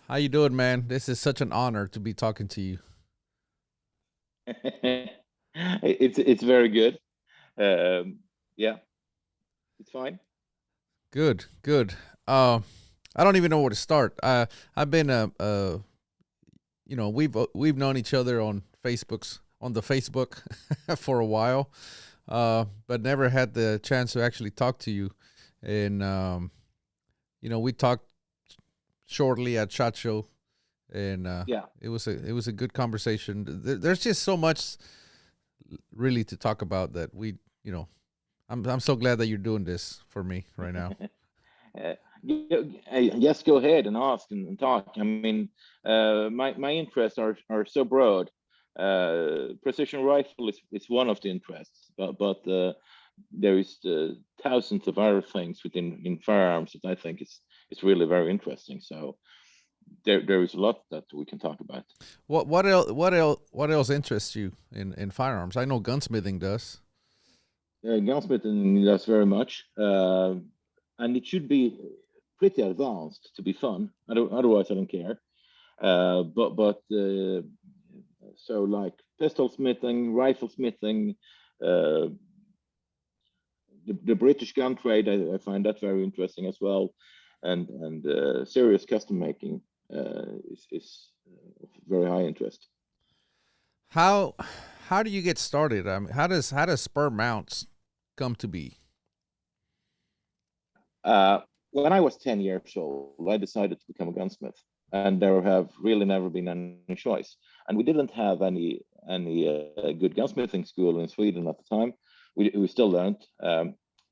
How you doing, man? This is such an honor to be talking to you. It's very good. Um, yeah, it's fine. Good, good. Uh, I don't even know where to start. I've been we've known each other on the Facebook for a while, but never had the chance to actually talk to you. And we talked shortly at Shot Show, and Yeah. it was a good conversation. There's just so much really to talk about that you know I'm so glad that you're doing this for me right now. Yes, go ahead and ask and talk. I mean, my interests are so broad. Precision rifle is one of the interests, but there is thousands of other things within in firearms that I think is really very interesting. So there is a lot that we can talk about. What else interests you in firearms? I know gunsmithing does. Gunsmithing does very much, and it should be pretty advanced to be fun. Otherwise, I don't care. But so like pistol smithing, rifle smithing, uh, the British gun trade, I find that very interesting as well, and serious custom making is of very high interest. How how do you get started? I mean, how does spur mounts come to be? When I was 10 years old, I decided to become a gunsmith, and there have really never been any choice. And we didn't have any good gunsmithing school in Sweden at the time. We still don't.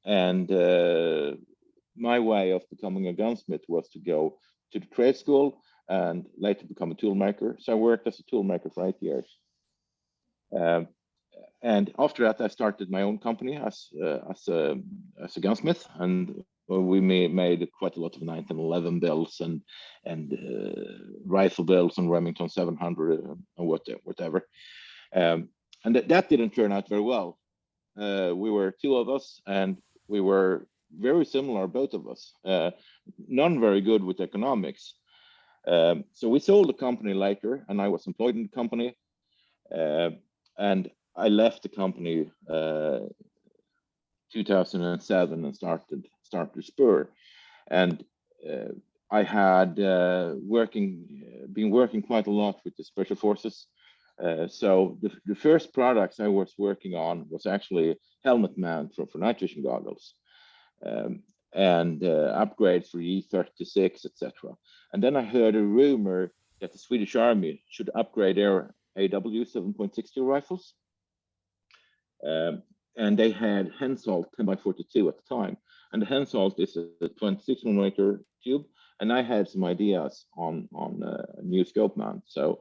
And my way of becoming a gunsmith was to go to the trade school and later become a toolmaker. So I worked as a toolmaker for 8 years. Um, and after that, I started my own company as a gunsmith, and we made quite a lot of 1911 bells and rifle bells and Remington 700 and whatever. Um, and that didn't turn out very well. We were two of us, and we were very similar, both of us. None very good with economics. So we sold the company later, and I was employed in the company. Uh, and I left the company 2007 and started Spuhr. And uh, I had been working quite a lot with the special forces. So the first products I was working on was actually helmet mount for night vision goggles, um, and upgrades for E36, etc. And then I heard a rumor that the Swedish Army should upgrade their AW 7.62 rifles. Um, and they had Hensoldt 10 by 42 at the time. And the Hensoldt is a 26 millimeter tube. And I had some ideas on a new scope mount. So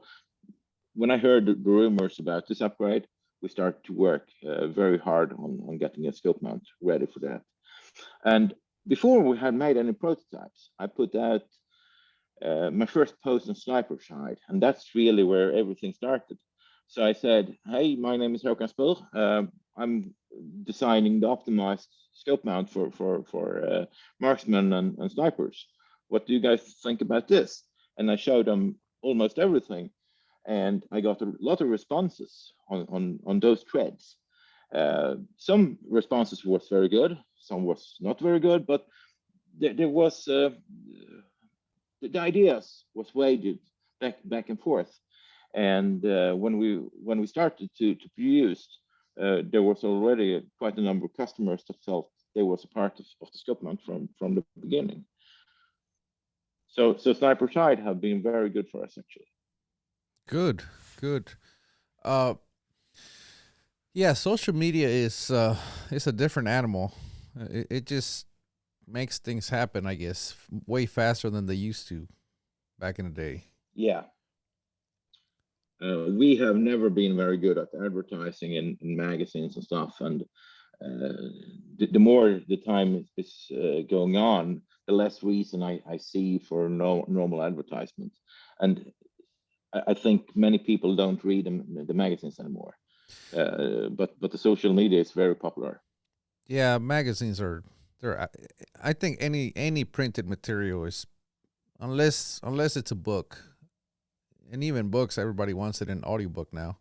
when I heard the rumors about this upgrade, we started to work very hard on getting a scope mount ready for that. And before we had made any prototypes, I put out my first post on Sniper Side, and that's really where everything started. So I said, "Hey, my name is Hakan Spuhr. I'm designing the optimized scope mount for marksmen and snipers. What do you guys think about this?" And I showed them almost everything, and I got a lot of responses on those threads. Some responses was very good, some was not very good, but there was the ideas was waged back and forth. And when we started to produce, there was already quite a number of customers that felt they was a part of the scope mount from the beginning. So Sniper Side have been very good for us actually. Good, good. Uh, yeah, social media is a different animal. It just makes things happen, I guess, way faster than they used to back in the day. Yeah, we have never been very good at advertising in magazines and stuff, and the more the time is going on, the less reason I see for no normal advertisement. And I think many people don't read the magazines anymore. But the social media is very popular. Yeah, magazines are they're. I think any printed material is unless it's a book, and even books, everybody wants it in audiobook now.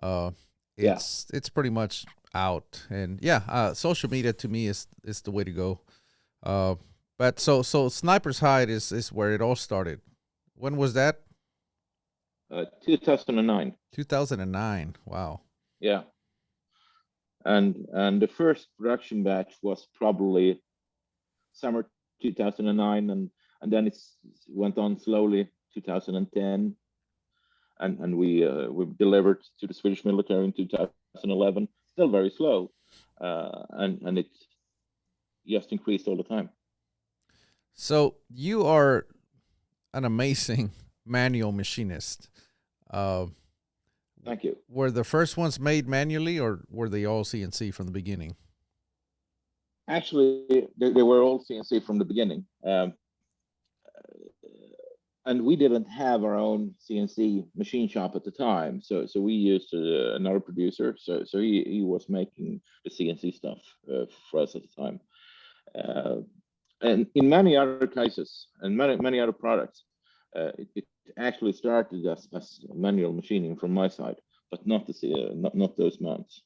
Uh, Yeah, it's pretty much out, and yeah, social media to me is the way to go. Uh, but so Sniper's Hide is where it all started. When was that? 2009. 2009. Wow. Yeah, and the first production batch was probably summer 2009, and then it went on slowly 2010, and we delivered to the Swedish military in 2011. Still very slow, and it just increased all the time. So you are an amazing manual machinist. Uh, Thank you. were the first ones made manually, or were they all CNC from the beginning? Actually, they were all CNC from the beginning, and we didn't have our own CNC machine shop at the time, so we used another producer. So he was making the CNC stuff for us at the time. Uh, and in many other cases and many other products, it actually started as manual machining from my side, but not not those mounts.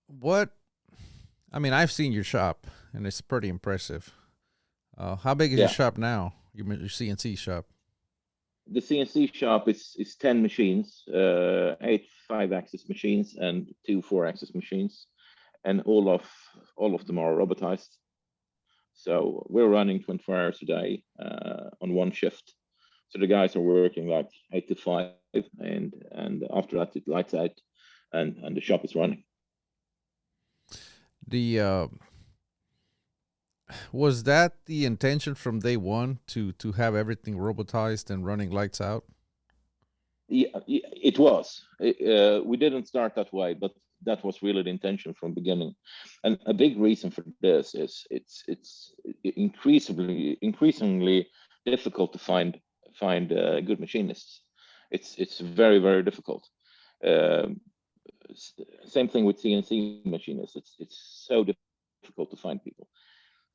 What I mean, I've seen your shop, and it's pretty impressive. How big is your Yeah, shop now? Your CNC shop? the CNC shop is 10 machines, eight 5-axis machines and two 4-axis machines, and all of them are robotized. So we're running 24 hours a day on one shift. So the guys are working like 8 to 5, and after that it lights out, and the shop is running. The Was that the intention from day one to have everything robotized and running lights out? Yeah, it was. We didn't start that way, but that was really the intention from beginning. And a big reason for this is it's increasingly difficult to find good machinists. It's very difficult. Um, Same thing with CNC machinists. It's so difficult to find people.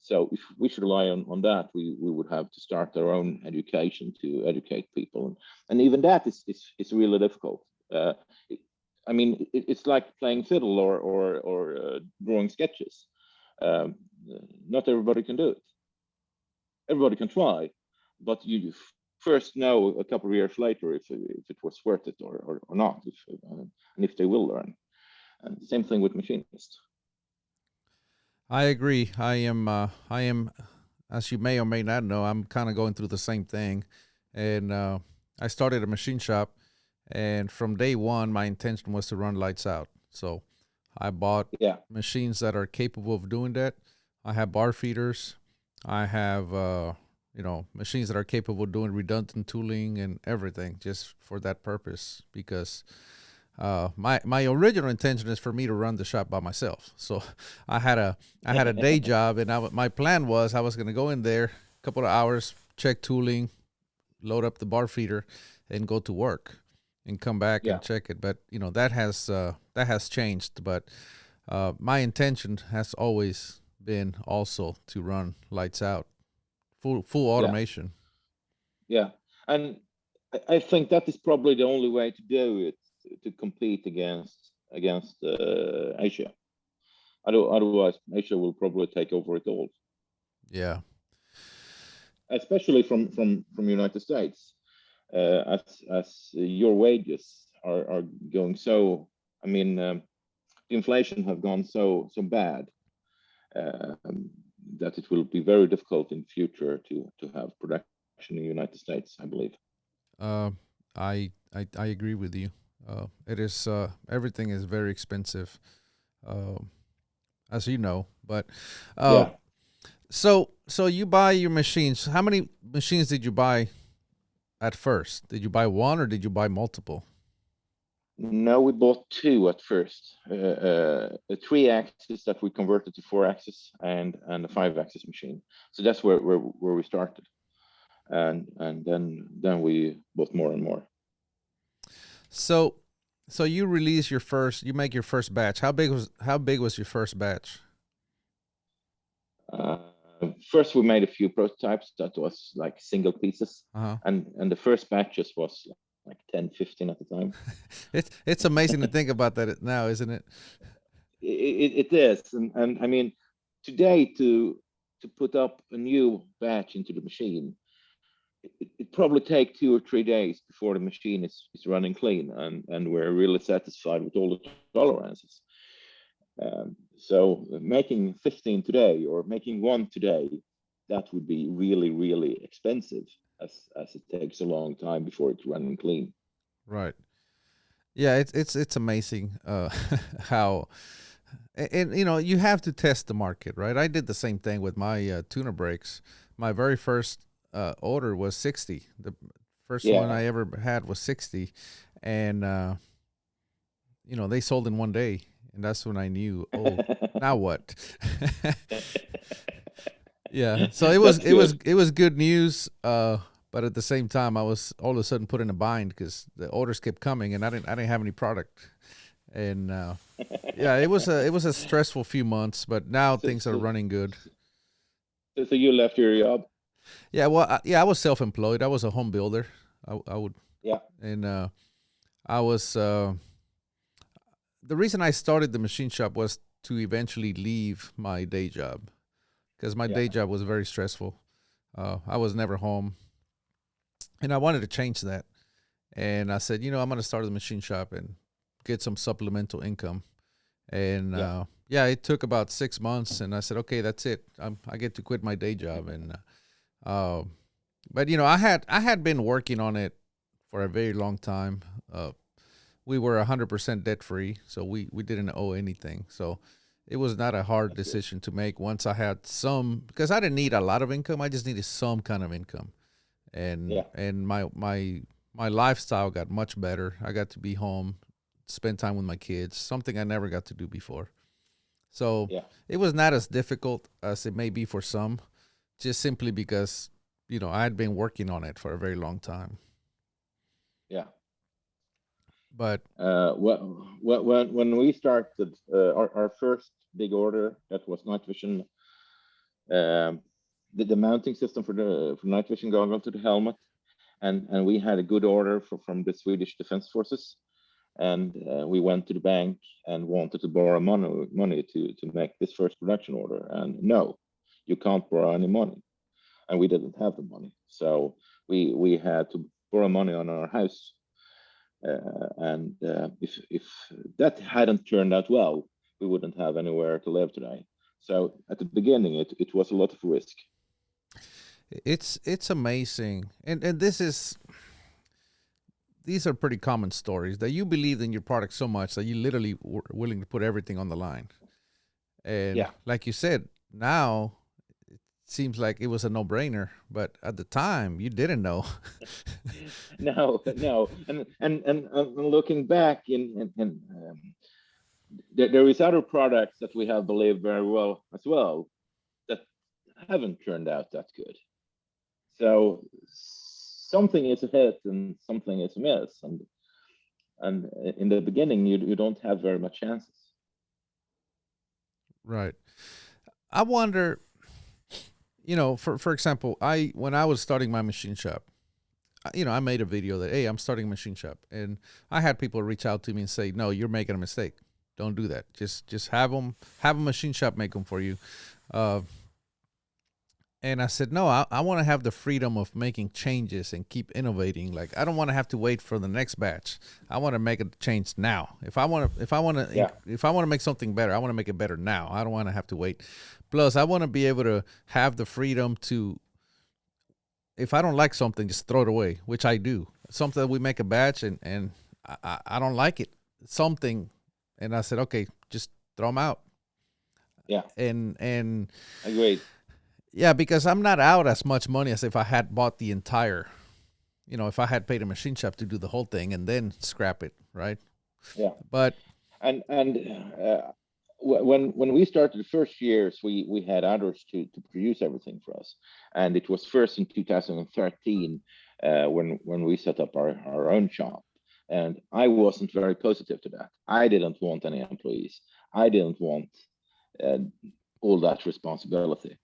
So if we should rely on that, we would have to start our own education to educate people, and even that is really difficult. It, I mean, it's like playing fiddle or drawing sketches. Um, Not everybody can do it. Everybody can try, but you first know a couple of years later if it was worth it or not, and if they will learn. And same thing with machinists. I agree. I am, as you may or may not know, I'm kind of going through the same thing, and I started a machine shop, and from day one, my intention was to run lights out. So I bought Yeah, machines that are capable of doing that. I have bar feeders. I have machines that are capable of doing redundant tooling and everything just for that purpose, because my original intention is for me to run the shop by myself. So I had a day job, and my plan was I was going to go in there a couple of hours, check tooling, load up the bar feeder, and go to work, and come back yeah, and check it. But that has changed. But my intention has always been also to run lights out, full yeah. automation. Yeah, and I think that is probably the only way to do it, to compete against Asia. Otherwise, Asia will probably take over it all, Yeah. especially from United States, as your wages are going so. I mean, the inflation have gone so bad, um, that it will be very difficult in the future to have production in the United States, I believe. Uh, I agree with you. It is everything is very expensive, uh, as you know. But uh, Yeah. so you buy your machines. How many machines did you buy at first? Did you buy one or did you buy multiple? No, we bought two at first. A 3-axis that we converted to 4-axis, and a 5-axis machine. So that's where we started, and then we bought more and more. So you release your first. You make your first batch. How big was your first batch? Uh, First, we made a few prototypes that was like single pieces, Uh-huh. and the first batches was like 10, 15 at the time. It's amazing to think about that now, isn't it? It is, and I mean, today to put up a new batch into the machine, it probably take 2 or 3 days before the machine is running clean, and we're really satisfied with all the tolerances. So making 15 today or making one today, that would be really, really expensive, as it takes a long time before it's running clean. Right. Yeah, it's amazing how and you know, you have to test the market, right? I did the same thing with my tuner brakes. My very first order was 60. The first one Yeah. I ever had was 60, and you know, they sold in one day, and that's when I knew, oh, now what? Yeah, so That's good. it was good news, but at the same time, I was all of a sudden put in a bind because the orders kept coming, and I didn't have any product, and yeah, it was a stressful few months, but now so, things are so, running good. so you left your job? Yeah, well, yeah, I was self employed. I was a home builder. I would, Yeah. and I was the reason I started the machine shop was to eventually leave my day job because my Yeah. day job was very stressful. I was never home, and I wanted to change that. And I said, you know, I'm going to start the machine shop and get some supplemental income. And Yeah. yeah, it took about 6 months, and I said, okay, that's it. I get to quit my day job. And uh, but you know, I had been working on it for a very long time. We were 100% debt free, so we didn't owe anything. So it was not a hard That's good. decision to make once I had some, because I didn't need a lot of income. I just needed some kind of income, Yeah. and my lifestyle got much better. I got to be home, spend time with my kids, something I never got to do before. So Yeah. it was not as difficult as it may be for some, just simply because you know I had been working on it for a very long time. Yeah. But When we started our first big order, that was night vision, um, the mounting system for night vision goggle to the helmet, and we had a good order from the Swedish Defense Forces, and we went to the bank and wanted to borrow money to make this first production order, and no, you can't borrow any money, and we didn't have the money, so we had to borrow money on our house. And if that hadn't turned out well, we wouldn't have anywhere to live today. So at the beginning, it was a lot of risk. it's amazing, and this is these are pretty common stories that you believed in your product so much that you literally were willing to put everything on the line. And Yeah. like you said, now it seems like it was a no-brainer, but at the time you didn't know. No, no, and looking back there is other products that we have believed very well as well that haven't turned out that good. So something is a hit and something is a miss, and in the beginning you don't have very much chances. Right. I wonder, you know, for example, I when I was starting my machine shop, you know, I made a video that, hey, I'm starting a machine shop, and I had people reach out to me and say, no, you're making a mistake. Don't do that. Just have a machine shop make them for you. Uh, and I said, no, I want to have the freedom of making changes and keep innovating. Like I don't want to have to wait for the next batch. I want to make a change now. Yeah. If I want to make something better, I want to make it better now. I don't want to have to wait. Plus, I want to be able to have the freedom to, if I don't like something, just throw it away, which I do. Something we make a batch and I don't like it. Something, and I said, okay, just throw them out. Yeah. And Agreed. yeah, because I'm not out as much money as if I had bought the entire, you know, if I had paid a machine shop to do the whole thing and then scrap it, right? Yeah. But And when we started the first years, we had others to produce everything for us, and it was first in 2013 when we set up our own shop, and I wasn't very positive to that. I didn't want any employees. I didn't want uh, all that responsibility.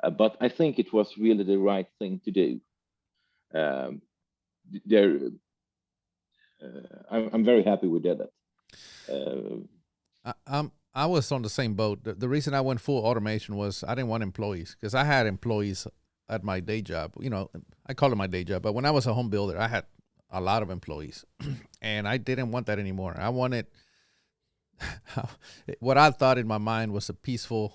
But I think it was really the right thing to do. Um, there, I'm very happy we did it. Uh, I was on the same boat. The reason I went full automation was I didn't want employees because I had employees at my day job. You know, I call it my day job, but when I was a home builder, I had a lot of employees, and I didn't want that anymore. I wanted what I thought in my mind was a peaceful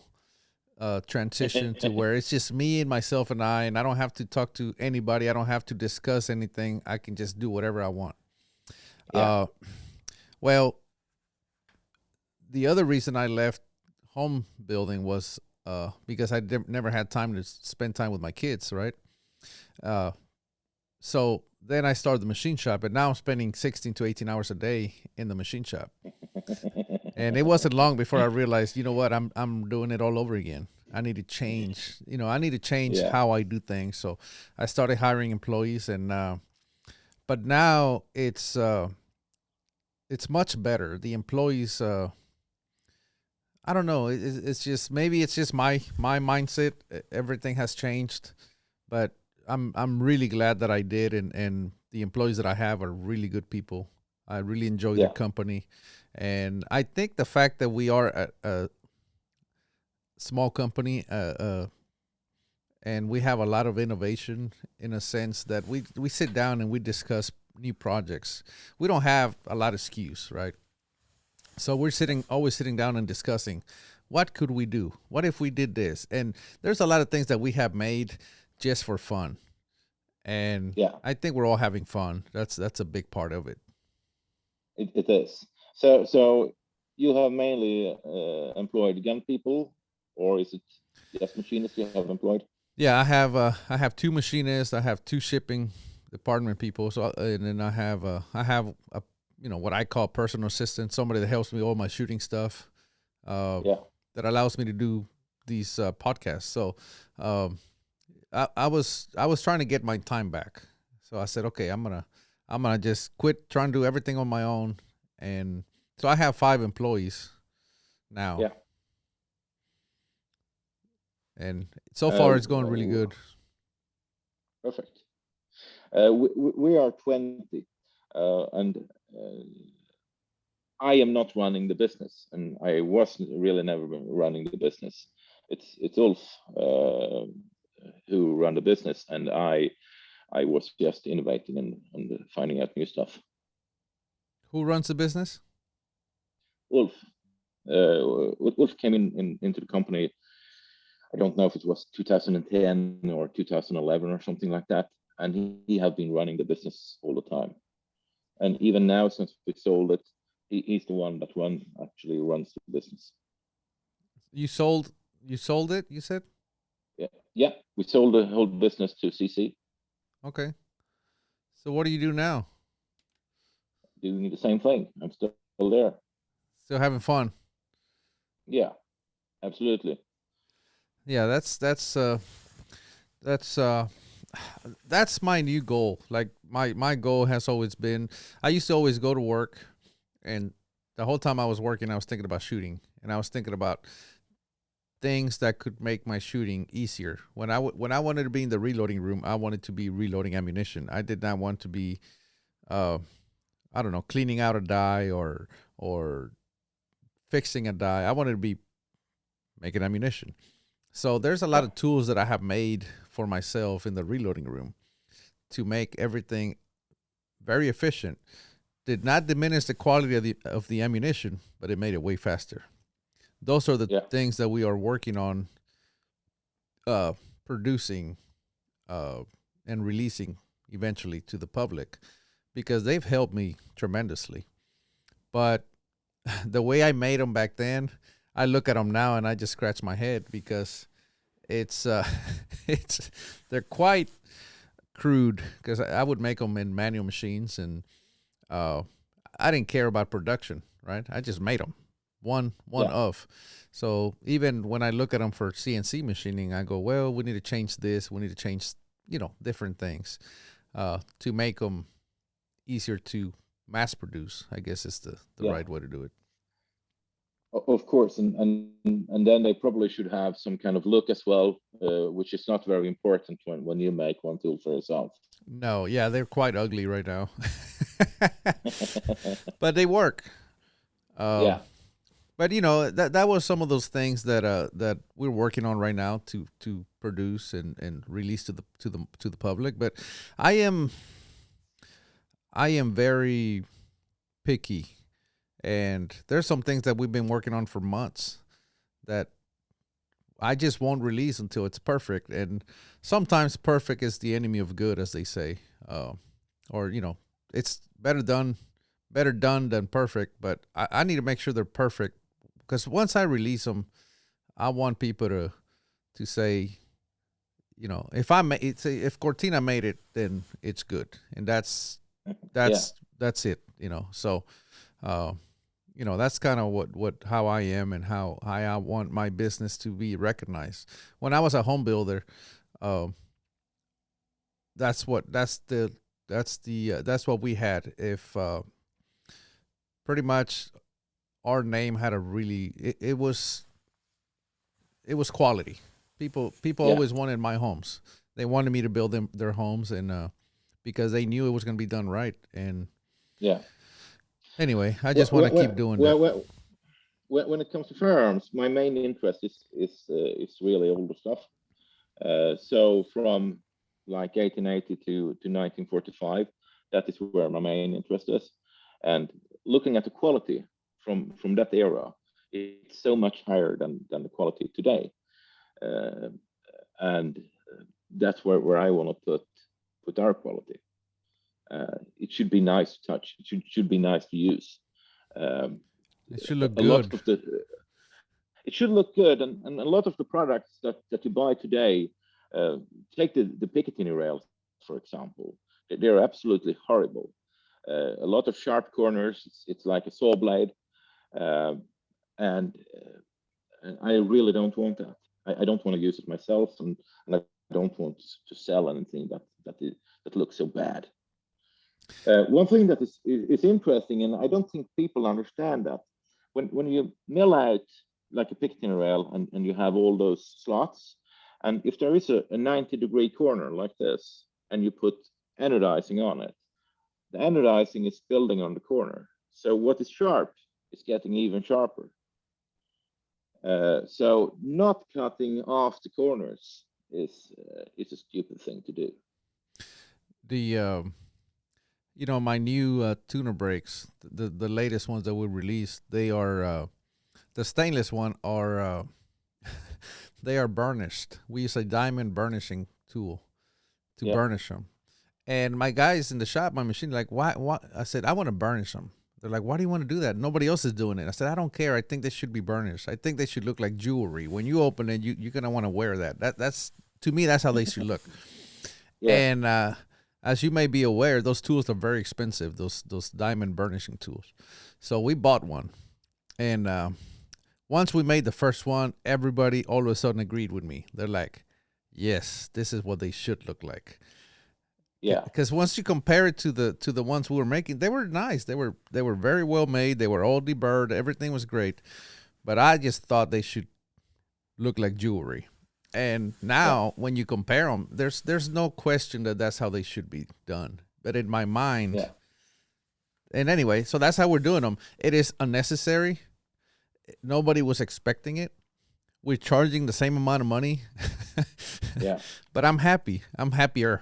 transition to where it's just me and myself and I don't have to talk to anybody. I don't have to discuss anything. I can just do whatever I want. yeah, Well, the other reason I left home building was because I never had time to spend time with my kids, right? Uh, so then I started the machine shop, and now I'm spending 16 to 18 hours a day in the machine shop. And it wasn't long before I realized, you know what, I'm doing it all over again. I need to change. You know, I need to change yeah, how I do things. So I started hiring employees, and but now it's much better. The employees. I don't know. It's just maybe it's just my mindset. Everything has changed, but I'm really glad that I did, and the employees that I have are really good people. I really enjoy their yeah, company, and I think the fact that we are a small company, and we have a lot of innovation in a sense that we sit down and we discuss new projects. We don't have a lot of SKUs, right? So we're always sitting down and discussing what could we do? What if we did this? And there's a lot of things that we have made just for fun. And yeah. I think we're all having fun. That's a big part of it. It is. So you have mainly employed young people, or is it just machinists you have employed? Yeah, I have two machinists, I have two shipping department people. So and then I have a what I call personal assistant, somebody that helps me with all my shooting stuff. Uh, Yeah. that allows me to do these podcasts. So um, I was trying to get my time back. So I said, okay, I'm gonna just quit trying to do everything on my own. And so I have 5 employees now, Yeah. and so far Uh, it's going really good. Perfect. We are 20, and I am not running the business, and I was really never running the business. It's Ulf who run the business, and I was just innovating and finding out new stuff. Who runs the business? Ulf, Ulf came into the company. I don't know if it was 2010 or 2011 or something like that, and he have been running the business all the time. And even now, since we sold it, he's the one that actually runs the business. You sold you sold it, you said? Yeah, yeah. We sold the whole business to CC, Okay. So what do you do now? doing the same thing. I'm still there. Still having fun. Yeah, absolutely. Yeah, that's that's my new goal. Like my goal has always been I used to always go to work, and the whole time I was working I was thinking about shooting, and I was thinking about things that could make my shooting easier. When I wanted to be in the reloading room, I wanted to be reloading ammunition. I did not want to be uh I don't know, cleaning out a die or fixing a die. I wanted to be making ammunition. So there's a lot Yeah, of tools that I have made for myself in the reloading room to make everything very efficient. Did not diminish the quality of the ammunition, but it made it way faster. Those are the yeah, things that we are working on uh, producing uh, and releasing eventually to the public because they've helped me tremendously. But the way I made them back then, I look at them now and I just scratch my head because it's it's they're quite crude because I would make them in manual machines, and uh, I didn't care about production, right? I just made them one yeah, of. So even when I look at them for CNC machining, I go, well, we need to change this. We need to change, different things to make them easier to mass produce. I guess is the yeah. right way to do it. Of course, and then they probably should have some kind of look as well, which is not very important when you make one tool for yourself. No, yeah, they're quite ugly right now, but they work. Um, Yeah, but that was some of those things that we're working on right now to produce and release to the public. But I am I am very picky, and there's some things that we've been working on for months that I just won't release until it's perfect. And sometimes perfect is the enemy of good, as they say. Or it's better done than perfect. But I need to make sure they're perfect because once I release them, I want people to say, if Cortina made it, then it's good, and that's yeah, that's that's it. So. Uh, that's kind of what how I am and how I want my business to be recognized. When I was a home builder, um, that's what that's what we had. If pretty much our name had a really it was quality. People yeah, always wanted my homes. They wanted me to build their homes, and because they knew it was going to be done right. And yeah. anyway, I Well, just want to keep doing that. when it comes to firearms, my main interest is really older stuff. So from like 1880 to 1945, that is where my main interest is. And looking at the quality from that era, it's so much higher than the quality today. Uh, and that's where I want to put our quality. It should be nice to touch. It should be nice to use. Um, It should look a lot good. of the it should look good, and a lot of the products that you buy today, uh, take the Picatinny rails for example. They're absolutely horrible. A lot of sharp corners. It's like a saw blade, uh, and I really don't want that. I don't want to use it myself, and I don't want to sell anything that looks so bad. One thing that is interesting, and I don't think people understand that when you mill out like a picton rail and you have all those slots, and if there is a 90-degree corner like this, and you put anodizing on it, the anodizing is building on the corner. So what is sharp is getting even sharper. So not cutting off the corners is a stupid thing to do. The my new tuner brakes, the latest ones that we released, they are the stainless one are they are burnished. We use a diamond burnishing tool to Yeah, burnish them. And my guys in the shop, my machine, like, why? What? I said, I want to burnish them. They're like, why do you want to do that? Nobody else is doing it. I said, I don't care. I think they should be burnished. I think they should look like jewelry. When you open it, you're gonna want to wear that. That's to me, that's how they should look. yeah, And as you may be aware, those tools are very expensive. Those diamond burnishing tools. So we bought one, and once we made the first one, everybody all of a sudden agreed with me. They're like, yes, this is what they should look like. yeah, Because once you compare it to the ones we were making, they were nice. They were very well made. They were all deburred. Everything was great. But I just thought they should look like jewelry. And yeah, now, when you compare them, there's no question that that's how they should be done. But in my mind, yeah, and anyway, so that's how we're doing them. It is unnecessary. Nobody was expecting it. We're charging the same amount of money, yeah, but I'm happy. I'm happier.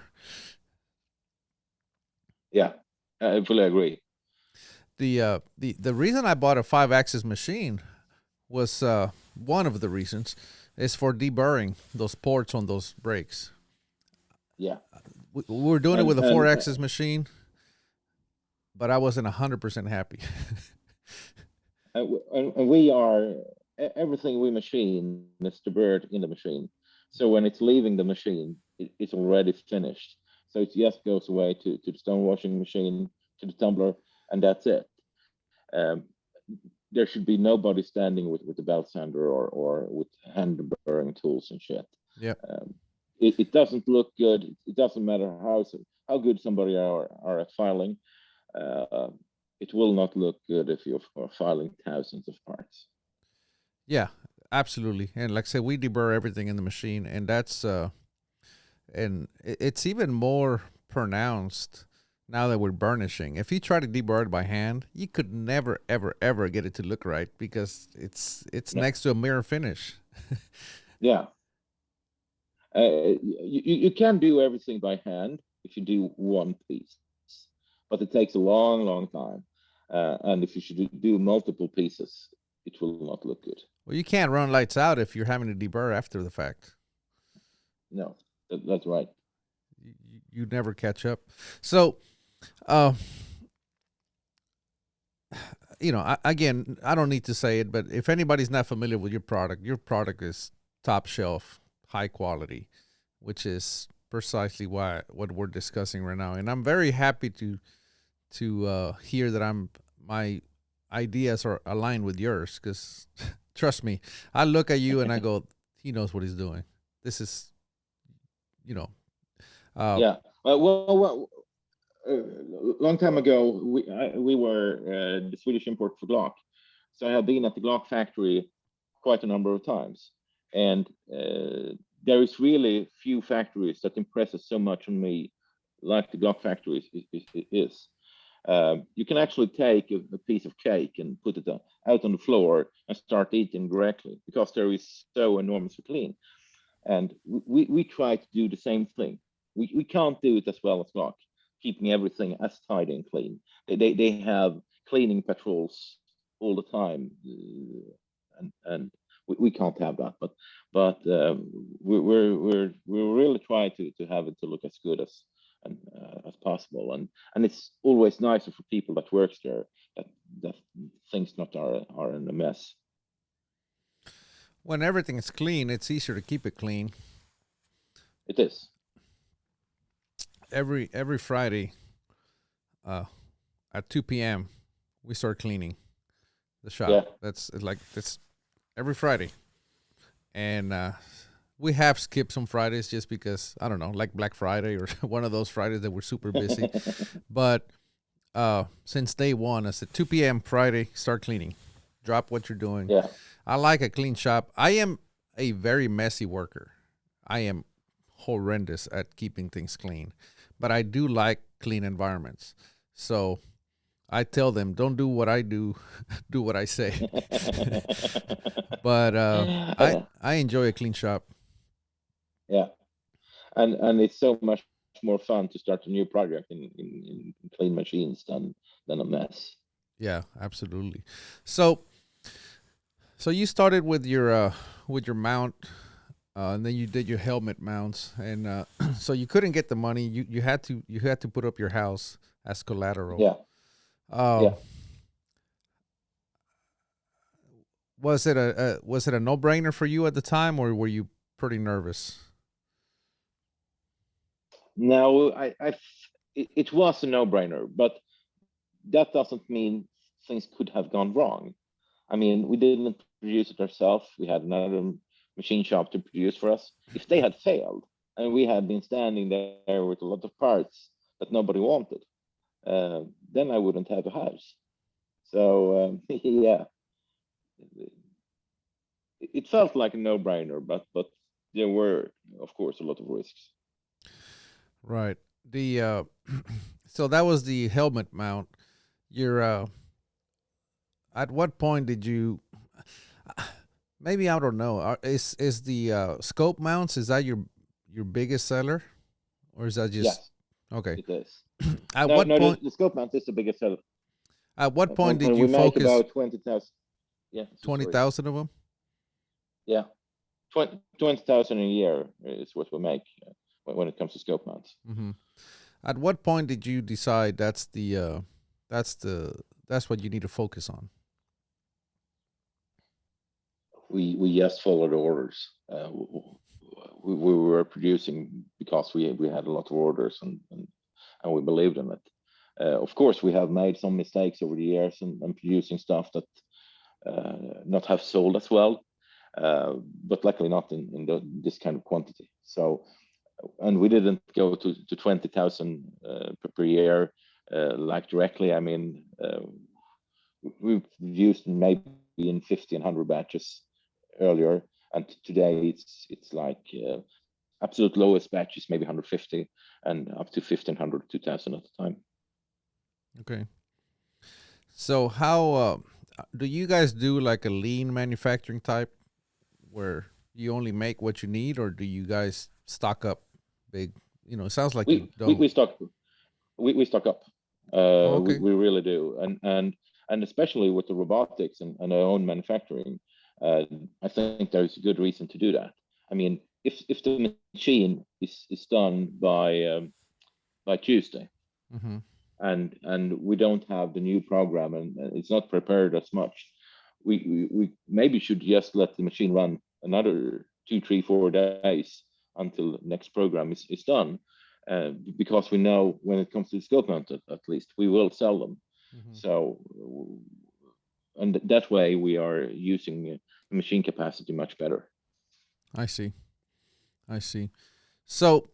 yeah. I fully agree. The reason I bought a 5 axis machine was one of the reasons is for deburring those ports on those brakes. Yeah, We were doing it with a four and axis machine, but I wasn't 100% happy. and we are everything we machine is the bird in the machine. So when it's leaving the machine, it's already finished. So it just goes away to the stone washing machine, to the tumbler, and that's it. Um, there should be nobody standing with a belt sander or with hand burring tools and shit. Yep. Um, it doesn't look good. It doesn't matter how good somebody are at filing. Uh, it will not look good if you're filing thousands of parts. Yeah, absolutely. And like I said, we deburr everything in the machine, and that's and it's even more pronounced now that we're burnishing. If you try to deburr it by hand, you could never, ever, ever get it to look right because it's No, next to a mirror finish. yeah, you can do everything by hand if you do one piece, but it takes a long, long time. And if you should do multiple pieces, it will not look good. Well, you can't run lights out if you're having to deburr after the fact. No, that's right. You never catch up. So, uh, again, I don't need to say it, but if anybody's not familiar with your product is top shelf, high quality, which is precisely what we're discussing right now. And I'm very happy to hear that my ideas are aligned with yours because trust me, I look at you and I go, he knows what he's doing. This is, you know, uh, Yeah. Long time ago, we were the Swedish import for Glock. So I have been at the Glock factory quite a number of times, and there is really few factories that impresses so much on me like the Glock factory is. You can actually take a piece of cake and put it out on the floor and start eating directly because there is so enormously clean. And we try to do the same thing. We can't do it as well as Glock, keeping everything as tidy and clean. They have cleaning patrols all the time, and we can't have that. But we're really trying to have it to look as good as possible. And it's always nicer for people that works there that that things not are in a mess. when everything is clean, it's easier to keep it clean. It is. Every Friday, uh, at 2 p.m., we start cleaning the shop. Yeah. That's every Friday, and we have skipped some Fridays just because I don't know, like Black Friday or one of those Fridays that we're super busy. But since day one, I said 2 p.m. Friday, start cleaning. Drop what you're doing. Yeah. I like a clean shop. I am a very messy worker. I am horrendous at keeping things clean, but I do like clean environments. So I tell them, don't do what I do, do what I say. But I enjoy a clean shop. Yeah, and it's so much more fun to start a new project in clean machines than a mess. Yeah, absolutely. So you started with your mount, and then you did your helmet mounts, and so you couldn't get the money. You had to put up your house as collateral. Yeah, Um, yeah. was it a no brainer for you at the time, or were you pretty nervous? Now it was a no-brainer, but that doesn't mean things could have gone wrong. I mean, we didn't produce it ourselves. We had another machine shop to produce for us. If they had failed and we had been standing there with a lot of parts that nobody wanted, then I wouldn't have a house. So yeah, it felt like a no-brainer, but there were, of course, a lot of risks. Right. The so that was the helmet mount. Your At what point did you? Maybe I don't know. Is the scope mounts, is that your biggest seller, or is that just Yes, okay? it is. At No, what no, point? the scope mount is the biggest seller, At what point did and you we make focus about 20,000. Yeah, so twenty sorry. thousand of them? Yeah, 20,000 a year is what we make when it comes to scope mounts. Mm-hmm. At what point did you decide that's the that's what you need to focus on? We just followed orders. We were producing because we had a lot of orders and we believed in it. Of course, we have made some mistakes over the years and producing stuff that not have sold as well, but luckily not in this kind of quantity. So, and we didn't go to 20,000 per year like directly. I mean, we've used maybe in 50 and 100 batches. earlier, and today it's like absolute lowest batch is maybe 150, and up to 1500, 2000 at a time. Okay. So how do you guys do like a lean manufacturing type where you only make what you need, or do you guys stock up big? You know, it sounds like you We we, don't. we stock we stock up. Oh, We, okay. we really do, and especially with the robotics and our own manufacturing, uh, I think there is a good reason to do that. I mean, if the machine is done by Tuesday, Mm-hmm. and we don't have the new program, and it's not prepared as much, we maybe should just let the machine run another 2, 3, 4 days until the next program is done, because we know when it comes to the scope mount, at least we will sell them. Mm-hmm. So, and that way we are using the machine capacity much better. I see. I see. So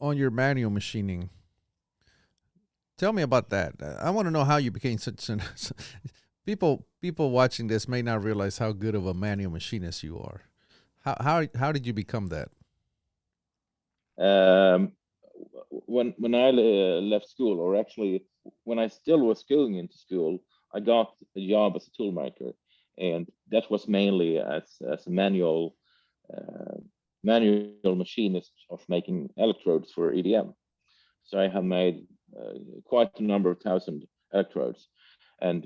on your manual machining, tell me about that. I want to know how you became such an people watching this may not realize how good of a manual machinist you are. How did you become that? Um, when I left school, or actually when I still was going into school, I got a job as a toolmaker, and that was mainly as a uh, manual machinist of making electrodes for EDM. So I have made quite a number of thousand electrodes, and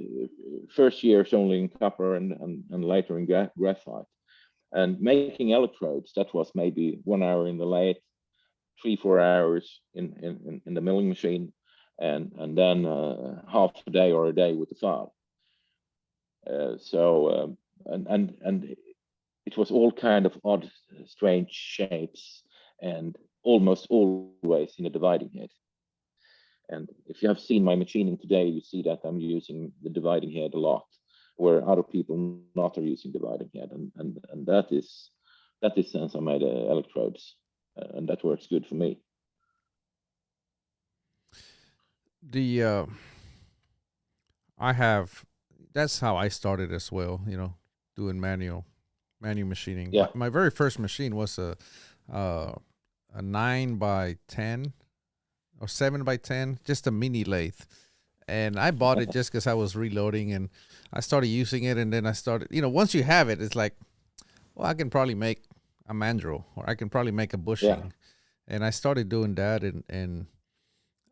first years only in copper, and later in graphite. And making electrodes, that was maybe 1 hour in the lathe, 3, 4 hours in the milling machine, and then half a day or a day with the file. And it was all kind of odd, strange shapes, and almost always in a dividing head. And if you have seen my machining today, you see that I'm using the dividing head a lot, where other people not are using dividing head, and that is since I made electrodes, and that works good for me. The I have that's how I started as well. You know, doing manual machining. Yeah. My very first machine was uh, a 9 by 10 or 7 by 10, just a mini lathe. And I bought it just because I was reloading, and I started using it. And then I started, once you have it, it's like, well, I can probably make a mandrel, or I can probably make a Yeah. bushing. And I started doing that,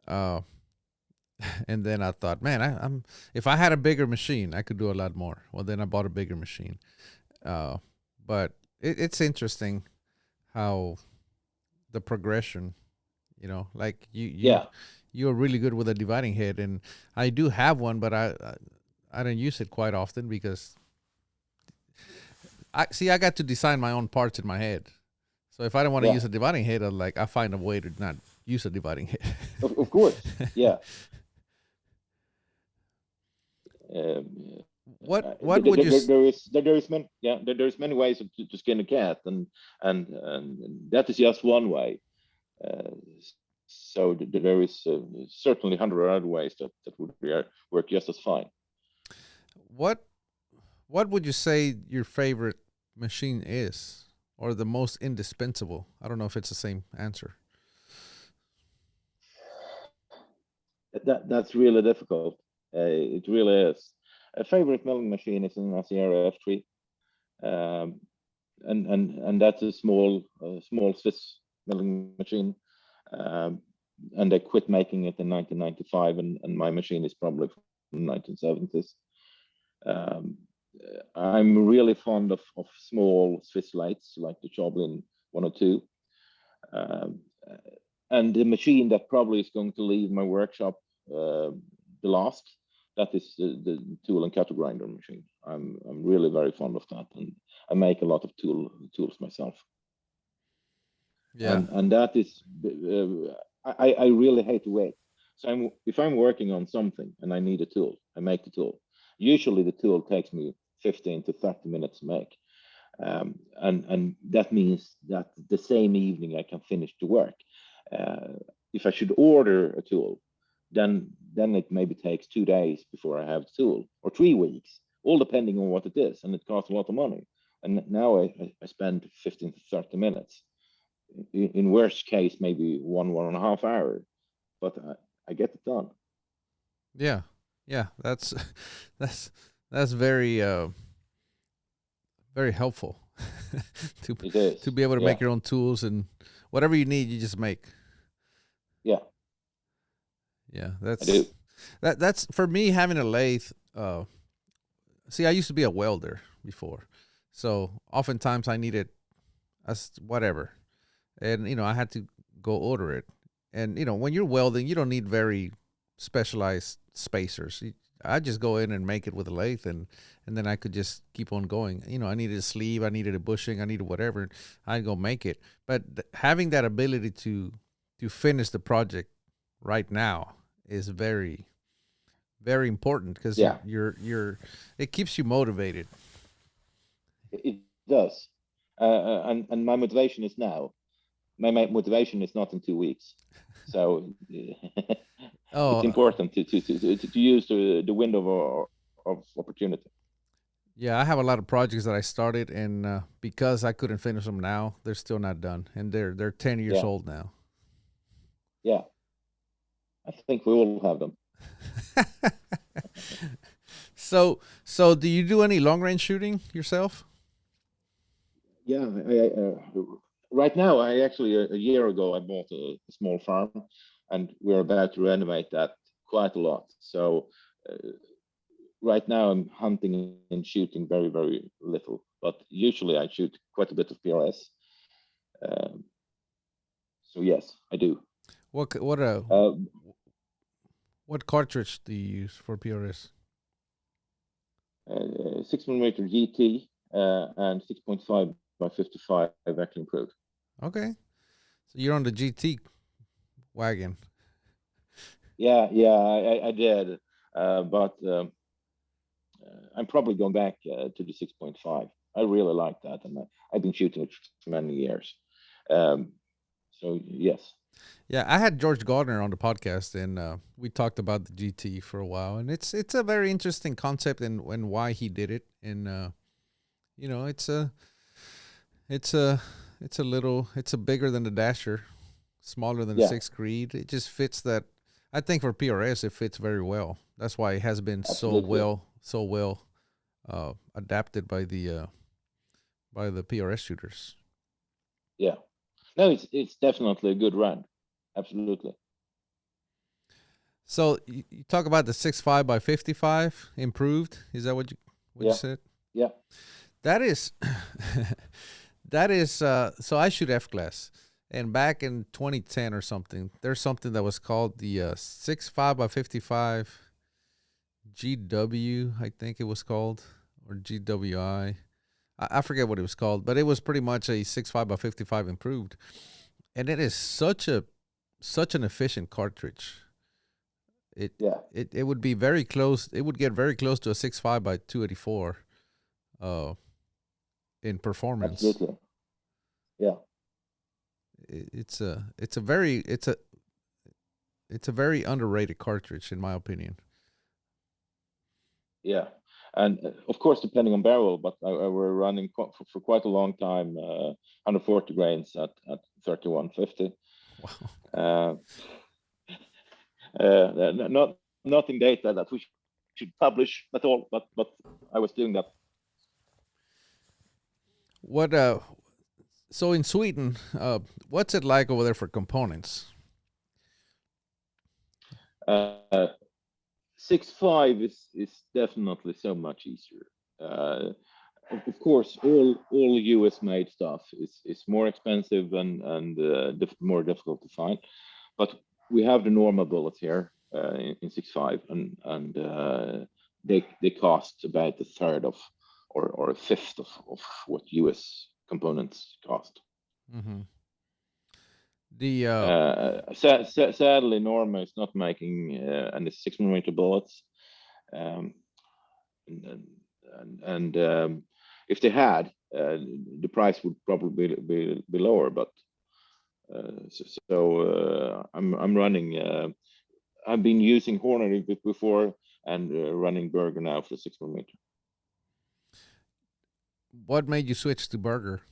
uh, and then I thought, man, I'm if I had a bigger machine, I could do a lot more. Well, then I bought a bigger machine. Uh, but it's interesting how the progression, like Yeah. you're really good with a dividing head, and I do have one, but I don't use it quite often because I got to design my own parts in my head. So if I don't want to Yeah. use a dividing head, I find a way to not use a dividing head. Of course. Yeah. Um, What would you there's many ways to skin a cat, and that is just one way. So there is certainly 100 other ways that would work just as fine. what what would you say your favorite machine is, or the most indispensable? I don't know if it's the same answer. That's really difficult. It really is. A favorite milling machine is an Asiera F3, um, and that's a small Swiss milling machine. Um, and they quit making it in 1995, and my machine is probably from the 1970s. Um, I'm really fond of small Swiss lights like the Choblin 102. Um, and the machine that probably is going to leave my workshop the last, that is the tool and cutter grinder machine. I'm really very fond of that, and I make a lot of tools myself. Yeah. And that is I really hate to wait. So if I'm working on something and I need a tool, I make the tool. Usually the tool takes me 15 to 30 minutes to make, and that means that the same evening I can finish the work. Uh, if I should order a tool, then it maybe takes 2 days before I have the tool, or 3 weeks, all depending on what it is, and it costs a lot of money. And now I spend 15 to 30 minutes. In worst case, maybe 1.5 hours, but I get it done. Yeah, yeah. That's that's that's very very helpful to It is. be able to Yeah. make your own tools, and whatever you need, you just make. Yeah, Yeah, I do. that's for me having a lathe. See, I used to be a welder before, so oftentimes I needed as whatever, and I had to go order it. And when you're welding, you don't need very specialized spacers. I just go in and make it with a lathe, and then I could just keep on going. I needed a sleeve, I needed a bushing, I needed whatever. I'd go make it. But having that ability to finish the project right now is very very important because Yeah, it keeps you motivated. it does. And my motivation is now. My motivation is not in 2 weeks. So it's Oh, important to use the window of opportunity. yeah, I have a lot of projects that I started, and because I couldn't finish them now, they're still not done, and they're 10 years Yeah, old now. yeah. I think we all have them. So do you do any long range shooting yourself? Yeah, right now, I actually a year ago I bought a small farm, and we're about to renovate that quite a lot. So right now I'm hunting and shooting very little, but usually I shoot quite a bit of PRS. Um, so yes, I do. What c- what uh Uh, what cartridge do you use for PRS? 6 millimeter GT and 6.5 by 55 actually improved. Okay, so you're on the GT wagon. Yeah, I did, but I'm probably going back to the 6.5. I really like that, and I've been shooting it for many years. Um, so yes, Yeah, I had George Gardner on the podcast, and we talked about the GT for a while, and it's a very interesting concept, and why he did it, and it's it's a it's a bigger than the Dasher, smaller than the yeah, Six Creed. It just fits that. I think for PRS it fits very well. That's why it has been absolutely, so well adapted by the PRS shooters. yeah. No, it's definitely a good run. Absolutely, So you talk about the 6.5 by 55 improved. Is that what you yeah, said? yeah, That is that is so I shoot F class. And back in 2010 or something, there's something that was called the 6.5 by 55 GW, I think it was called, or GWI. I forget what it was called, but it was pretty much a 6.5 by 55 improved. And it is such an efficient cartridge. It yeah. it would be very close. It would get very close to a 6.5 by 284 uh in performance. Absolutely, yeah, It's a very underrated cartridge in my opinion. yeah. And of course, depending on barrel, but we're running for quite a long time, 140 grains at 3150. Wow. Uh, not nothing data that we should publish at all, but I was doing that. What so in Sweden, what's it like over there for components? Uh, 6.5 is definitely so much easier. Uh, of course, all US made stuff is more expensive and more difficult to find, but we have the normal bullets here in 6.5, and they cost about a third of or a fifth of what US components cost. Mm-hmm. The Sadly, Norma is not making any 6 millimeter bullets, um, and, and if they had, the price would probably be lower. But I'm running I've been using Horner before and running Burger now for 6 millimeter. What made you switch to Burger?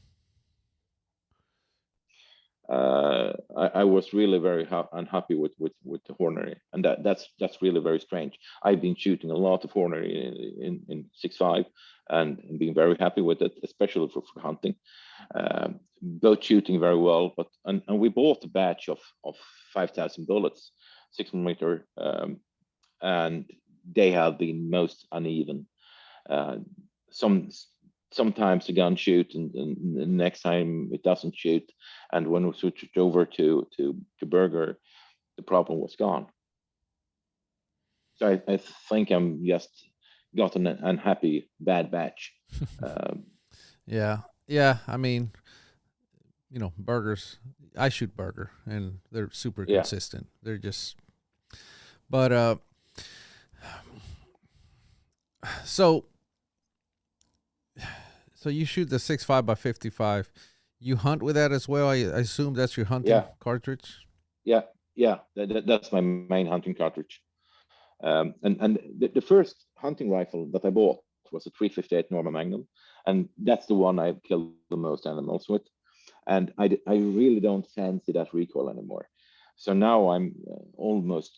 I was really very unhappy with the Hornery, and that's really very strange. I've been shooting a lot of Hornery in 6.5 and being very happy with it, especially for hunting. Both shooting very well, but and we bought a batch of 5,000 bullets, 6 millimeter, and they have been most uneven. Uh, some sometimes the gun shoot and the next time it doesn't shoot, and when we switched over to Burger, the problem was gone. So I think I'm just got an unhappy bad batch. um, Yeah, yeah. I mean, burgers. I shoot Burger, and they're super yeah consistent. They're just, but so so you shoot the 6.5 by 55. You hunt with that as well. I assume that's your hunting yeah cartridge. yeah yeah that's my main hunting cartridge. And the first hunting rifle that I bought was a 358 Norma Magnum, and that's the one I've killed the most animals with. And I really don't fancy that recoil anymore. So now I'm almost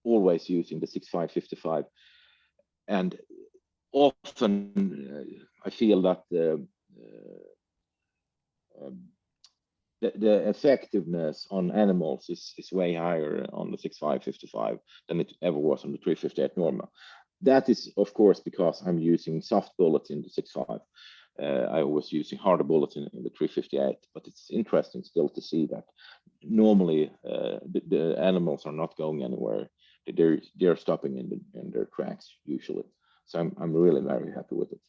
always using the 6.5 55, and often I feel that um, the effectiveness on animals is way higher on the 6.5 55 than it ever was on the 358 Norma. That is, of course, because I'm using soft bullets in the 6.5. I was using harder bullets in the 358, but it's interesting still to see that normally the animals are not going anywhere. They're stopping in their tracks usually. So I'm really very happy with it.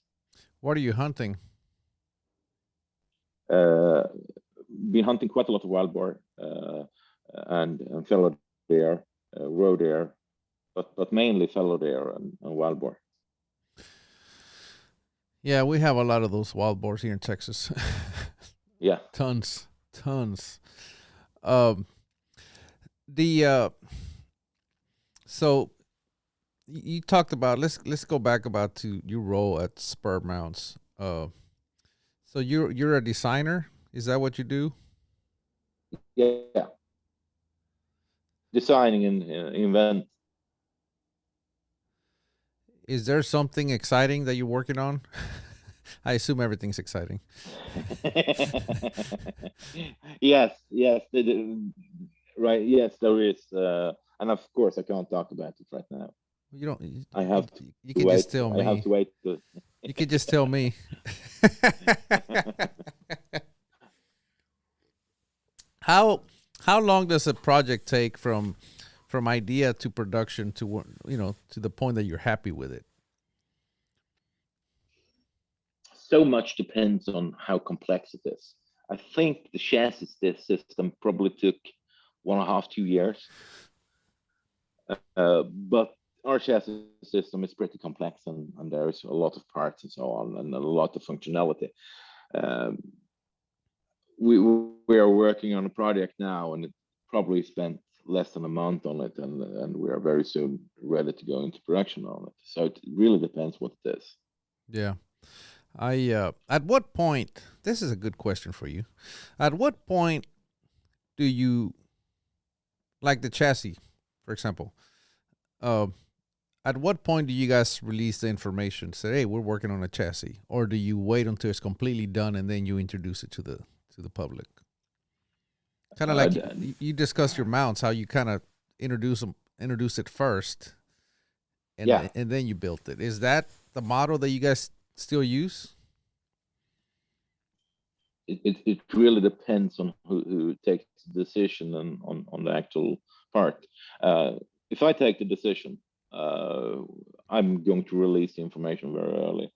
What are you hunting? Uh, been hunting quite a lot of wild boar and fellow deer, roe deer, but mainly fellow deer and wild boar. Yeah, we have a lot of those wild boars here in Texas. Yeah, Tons, tons. Um, the so you talked about, let's go back about to your role at Spuhr Mounts. So you're a designer. Is that what you do? yeah. Designing and invent. Is there something exciting that you're working on? I assume everything's exciting. Yes, right. Yes, there is, and of course I can't talk about it right now. You don't. I have to You can wait. just tell I have me. to wait. To... You can just tell me. how how long does a project take from idea to production to to the point that you're happy with it? So much depends on how complex it is. I think the chassis this system probably took 1.5, 2 years, but our chassis system is pretty complex and there's a lot of parts and so on and a lot of functionality. Um, we are working on a project now and it probably spent less than a month on it and we are very soon ready to go into production on it. So it really depends what it is. Yeah. I at what point? This is a good question for you. At what point do you, like the chassis, for example? Uh, at what point do you guys release the information? Say, hey, we're working on a chassis, or do you wait until it's completely done and then you introduce it to the public? Kind of Uh, like you discussed your mounts, how you kind of introduce it first, yeah, and then you built it. Is that the model that you guys still use? it really depends on who takes the decision and on the actual part. Uh, if I take the decision, uh, I'm going to release the information very early.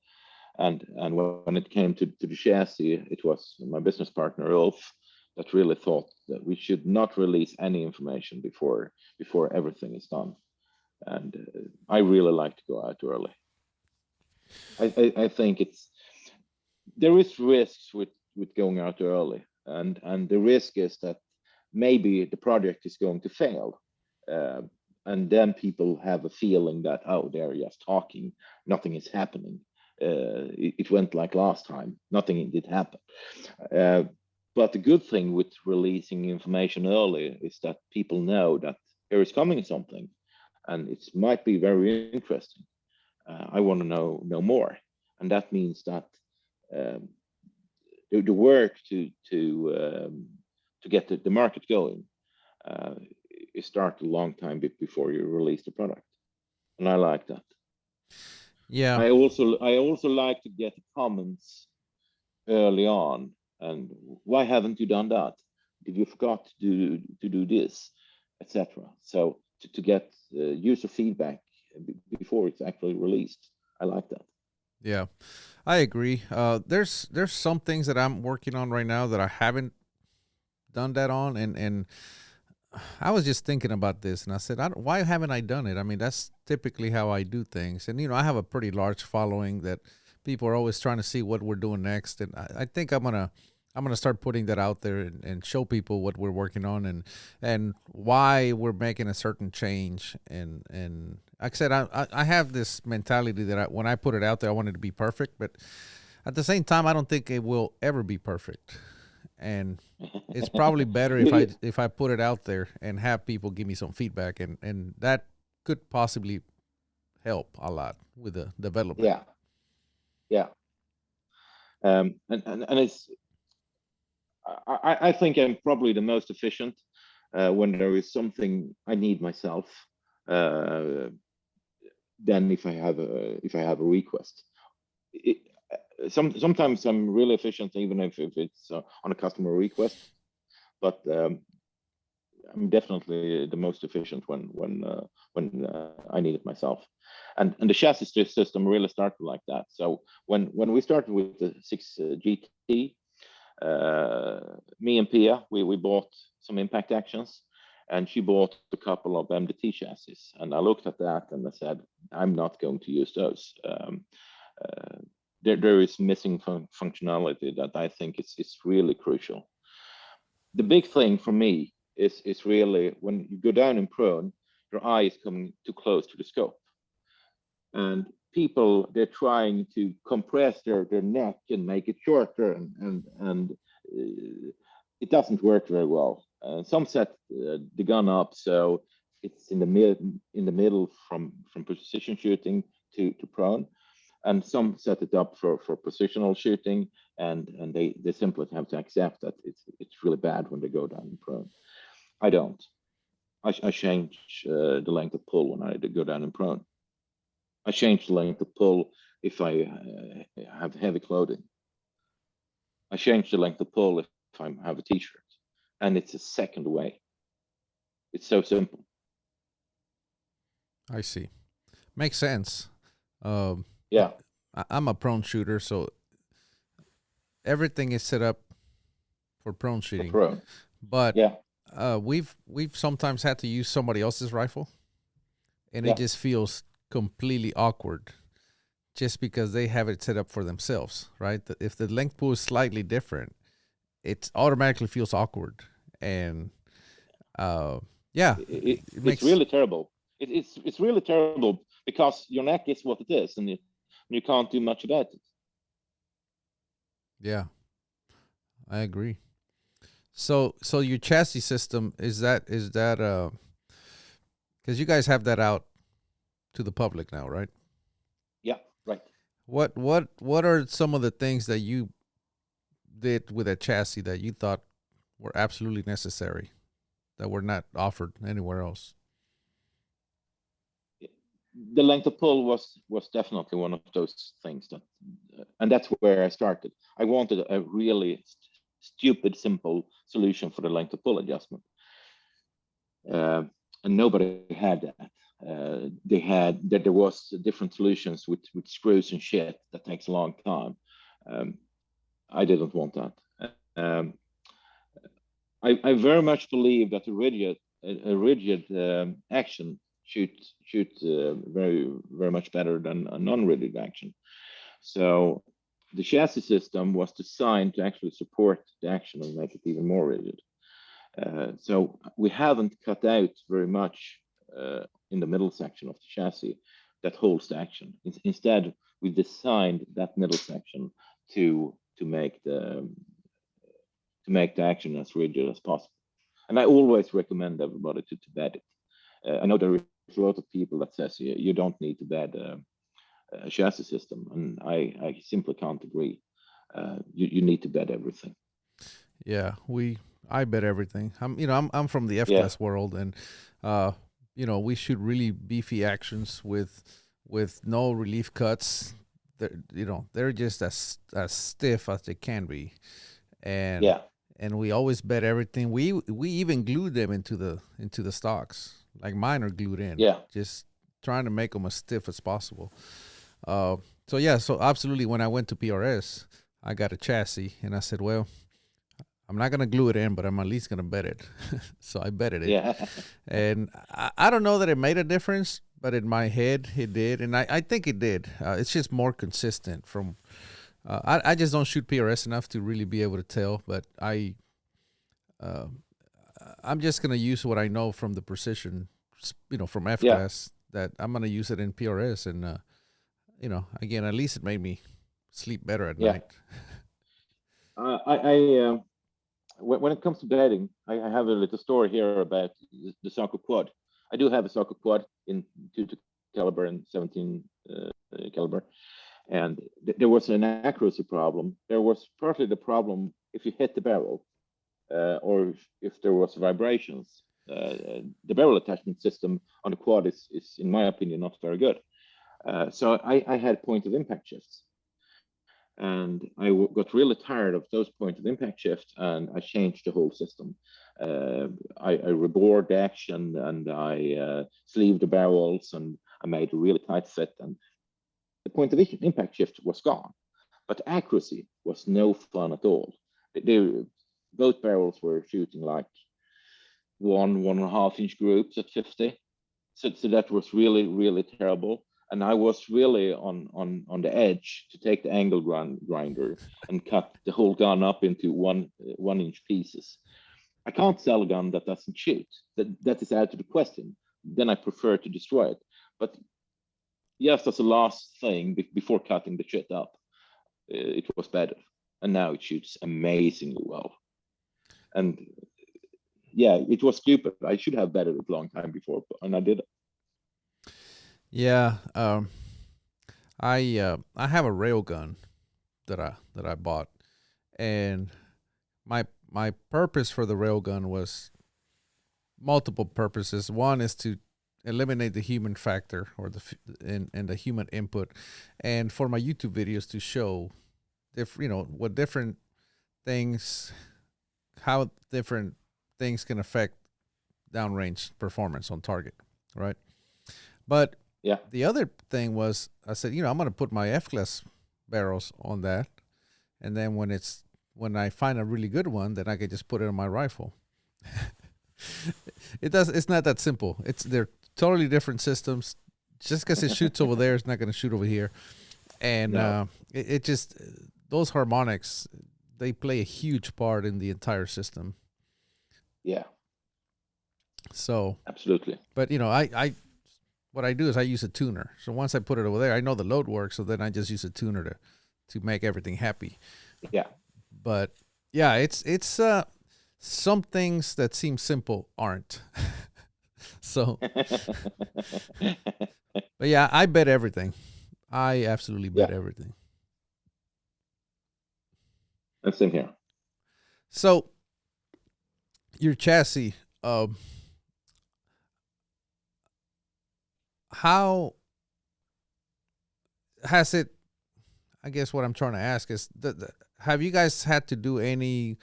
And when it came to the chassis, it was my business partner Ulf that really thought that we should not release any information before everything is done. And I really like to go out early. I think there is risks with going out early, and the risk is that maybe the project is going to fail. Uh, and then people have a feeling that, oh, they're just talking, nothing is happening. It went like last time, nothing did happen. Uh, but the good thing with releasing information early is that people know that there is coming something, and it might be very interesting. I want to know more, and that means that um, the work to get the market going uh, it starts a long time before you release the product, and I like that. Yeah. I also like to get comments early on, and why haven't you done that? Did you forgot to do this, etc. So to get user feedback before it's actually released, I like that. Yeah. I agree. There's some things that I'm working on right now that I haven't done that on, and I was just thinking about this, and I said, why haven't I done it? I mean, that's typically how I do things, and I have a pretty large following that people are always trying to see what we're doing next, and I think I'm gonna start putting that out there and show people what we're working on and why we're making a certain change, and like I said, I have this mentality that when I put it out there, I want it to be perfect, but at the same time, I don't think it will ever be perfect, and it's probably better if I You- if I put it out there and have people give me some feedback, and that could possibly help a lot with the development. yeah, yeah, and it's I think I'm probably the most efficient when there is something I need myself. Uh, than if I have a request. It, sometimes I'm really efficient even if it's on a customer request, but I'm definitely the most efficient when I need it myself. And the chassis system really started like that. So when we started with the 6 GT, me and Pia, we bought some impact actions, and she bought a couple of MDT chassis. And I looked at that and I said, I'm not going to use those. Uh, there is missing functionality that I think is really crucial. The big thing for me is really when you go down in prone, your eye is coming too close to the scope, and people they're trying to compress their neck and make it shorter, and it doesn't work very well. Some set the gun up so it's in the middle from precision shooting to prone, and some set it up for positional shooting, and they simply have to accept that it's really bad when they go down in prone. I don't. I change the length of pull when I go down in prone. I change the length of pull if I have heavy clothing. I change the length of pull if I have a t-shirt, and it's a second away. It's so simple. I see. Makes sense. Um, Yeah, I'm a prone shooter, so everything is set up for prone for shooting. prone. But Yeah, we've sometimes had to use somebody else's rifle, and it yeah. just feels completely awkward just because they have it set up for themselves, right? If the length pool is slightly different, it automatically feels awkward, and uh, yeah, it It's makes really terrible. It's really terrible because your neck is what it is, and you can't do much about it. yeah, I agree. So your chassis system is that because you guys have that out to the public now, right? Yeah, right. What are some of the things that you did with a chassis that you thought were absolutely necessary that were not offered anywhere else? The length of pull was definitely one of those things and that's where I started. I wanted a really stupid, simple solution for the length of pull adjustment, uh, and nobody had that. They had that there was different solutions with screws and shit that takes a long time. Um, I didn't want that. Um, I very much believe that a rigid action shoot very much better than a non-rigid action. So the chassis system was designed to actually support the action and make it even more rigid. So we haven't cut out very much in the middle section of the chassis that holds the action. Instead, we designed that middle section to make the action as rigid as possible. And I always recommend everybody to bed it. I know there is a lot of people that says you don't need to bed a chassis system, and I simply can't agree. You need to bed everything. Yeah, I bet everything. I'm from the F Yeah, class world, and uh, we shoot really beefy actions with no relief cuts. They're just as stiff as they can be, and yeah, we always bet everything. We even glued them into the stocks. Like mine are glued in, yeah, just trying to make them as stiff as possible. Uh, so yeah, so absolutely. When I went to PRS, I got a chassis, and I said, well, I'm not gonna glue it in, but I'm at least gonna bet it. So I betted it, yeah, and I don't know that it made a difference, but in my head it did, and I think it did. It's just more consistent from. I just don't shoot PRS enough to really be able to tell, but uh, I'm just gonna use what I know from the precision, from F yeah. class. That I'm gonna use it in PRS, and again, at least it made me sleep better at Yeah. night. When it comes to bedding, I have a little story here about the soccer quad. I do have a soccer quad in 2 caliber and 17 caliber, and there was an accuracy problem. There was partly the problem if you hit the barrel, or if there was vibrations. The barrel attachment system on the quad is in my opinion, not very good. So I had point of impact shifts, and got really tired of those point of impact shifts, and I changed the whole system. I rebored the action, and I sleeved the barrels, and I made a really tight fit, and the point of impact shift was gone, but accuracy was no fun at all. Both barrels were shooting like 1.5 inch groups at 50. So that was really, really terrible. And I was really on the edge to take the angle grinder and cut the whole gun up into 1 inch pieces. I can't sell a gun that doesn't shoot. That is out of the question. Then I prefer to destroy it. But just as a last thing before cutting the shit up, it was better. And now it shoots amazingly well. And yeah, it was stupid. I should have betted it a long time before, and I did it. Yeah, I have a rail gun that I bought, and my purpose for the rail gun was multiple purposes. One is to eliminate the human factor or and the human input, and for my YouTube videos to show what different things, how different things can affect downrange performance on target, right? But Yeah, the other thing was, I said, I'm going to put my F class barrels on that, and then when I find a really good one, then I can just put it on my rifle. It's not that simple. They're totally different systems. Just because it shoots over there, it's not going to shoot over here, and no, it just those harmonics, they play a huge part in the entire system. yeah, So, absolutely. but I what I do is I use a tuner. So once I put it over there, I know the load works. So then I just use a tuner to make everything happy. Yeah, But yeah, it's some things that seem simple aren't. So, but yeah, I bet everything. I absolutely bet yeah. everything. And same here. So your chassis, how has it? I guess what I'm trying to ask is, have you guys had to do any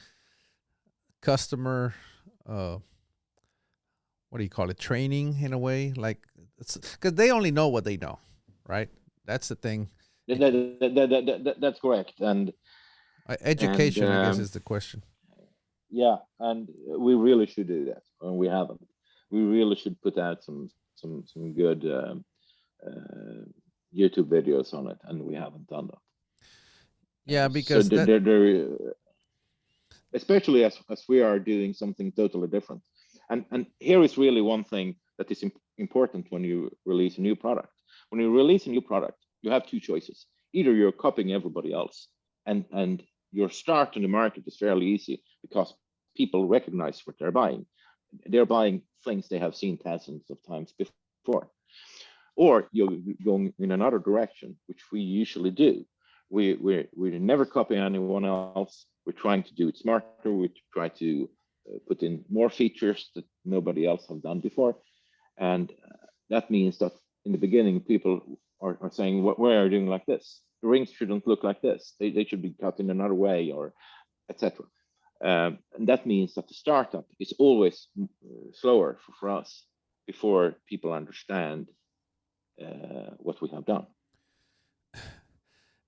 customer, uh, what do you call it, training in a way? Like, because they only know what they know, right? That's the thing. That's correct. And Education, I guess, is the question. yeah, and we really should do that, and we haven't. We really should put out some good uh, YouTube videos on it, and we haven't done that. Yeah, So because that. especially as we are doing something totally different. And here is really one thing that is important when you release a new product. When you release a new product, you have two choices. Either you're copying everybody else, and your start in the market is fairly easy because people recognize what they're buying. They're buying things they have seen thousands of times before. Or you're going in another direction, which we usually do. We never copy anyone else. We're trying to do it smarter. We try to put in more features that nobody else have done before. And that means that in the beginning, people are saying, why are you doing like this? The rings shouldn't look like this. They should be cut in another way, or etc. And that means that the startup is always slower for us before people understand what we have done.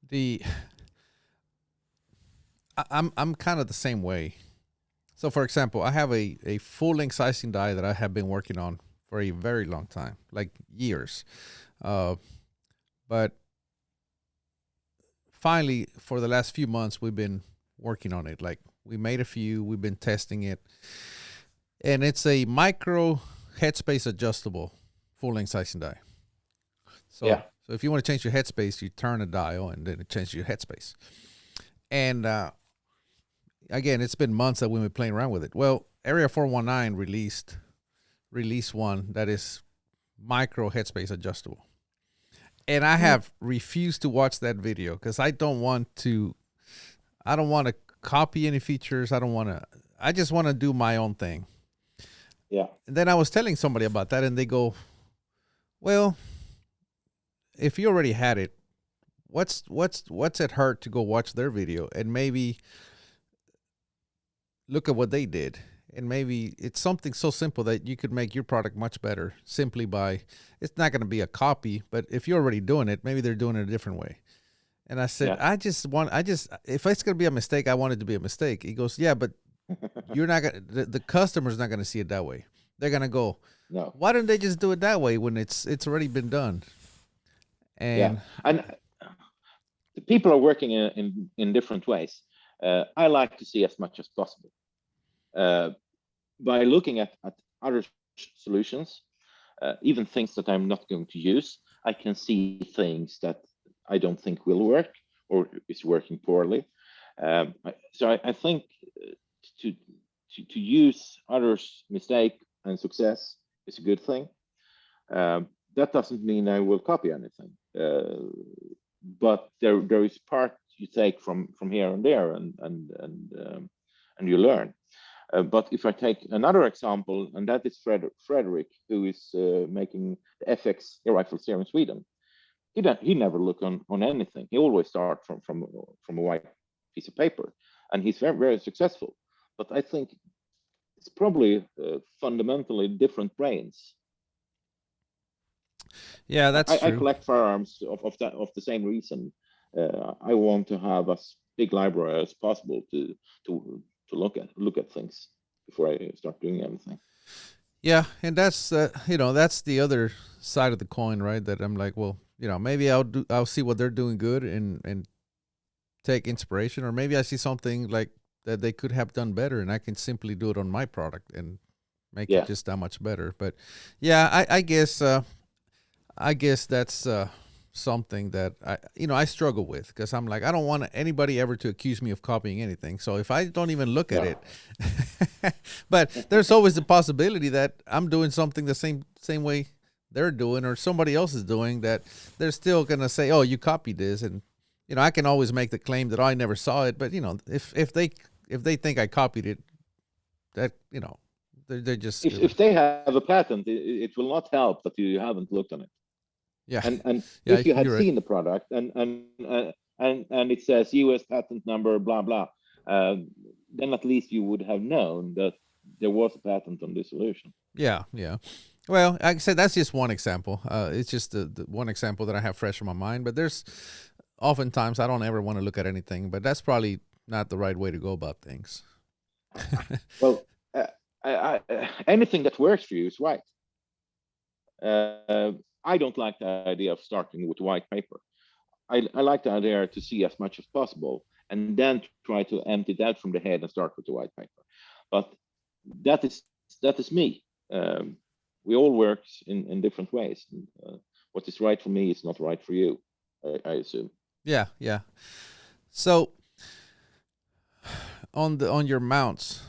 The I'm kind of the same way. So, for example, I have a full length sizing die that I have been working on for a very long time, like years. But finally, for the last few months, we've been working on it. Like, we made a few, we've been testing it, and it's a micro headspace adjustable full length sizing die. So, Yeah. so if you want to change your headspace, you turn a dial, and then it changes your headspace. And again, it's been months that we've been playing around with it. Well, Area 419 released one that is micro headspace adjustable. And I have refused to watch that video because I don't want to copy any features. I just want to do my own thing. Yeah. And then I was telling somebody about that, and they go, well, if you already had it, what's it hurt to go watch their video and maybe look at what they did? And maybe it's something so simple that you could make your product much better simply by, it's not going to be a copy, but if you're already doing it, maybe they're doing it a different way. And I said, if it's going to be a mistake, I want it to be a mistake. He goes, yeah, but you're not going to, the customer's not going to see it that way. They're going to go, no, why don't they just do it that way when it's already been done? And yeah, and the people are working in different ways. I like to see as much as possible. By looking at other solutions, even things that I'm not going to use, I can see things that I don't think will work or is working poorly. So I think to use others' mistake and success is a good thing. That doesn't mean I will copy anything, but there is part you take from here and there, and you learn. But if I take another example, and that is Frederick, who is making the FX air rifles here in Sweden, he never look on anything. He always start from a white piece of paper, and he's very, very successful. But I think it's probably fundamentally different brains. yeah, that's I true. collect firearms of the same reason. I want to have as big library as possible to look at things before I start doing everything. Yeah, and that's that's the other side of the coin, right? That I'm like, well, maybe I'll see what they're doing good and take inspiration, or maybe I see something like that they could have done better, and I can simply do it on my product and make it Yeah, just that much better. But yeah, I guess that's something that I struggle with because I'm like, I don't want anybody ever to accuse me of copying anything. So if I don't even look at yeah, it, but there's always the possibility that I'm doing something the same way they're doing or somebody else is doing, that they're still gonna say, oh, you copied this. And I can always make the claim that I never saw it, but if they think I copied it, that they're just if they have a patent, it will not help that you haven't looked on it. yeah. And Yeah, if you had you're right. seen the product and it says US patent number blah blah, then at least you would have known that there was a patent on this solution. Yeah, yeah. Well, like I said, that's just one example. It's just the one example that I have fresh in my mind. But there's oftentimes I don't ever want to look at anything, but that's probably not the right way to go about things. Well, anything that works for you is right. I don't like the idea of starting with white paper. I like the idea to see as much as possible and then try to empty that from the head and start with the white paper. But that is me. we all work in different ways. And, what is right for me is not right for you, I assume. Yeah, yeah. So on your mounts,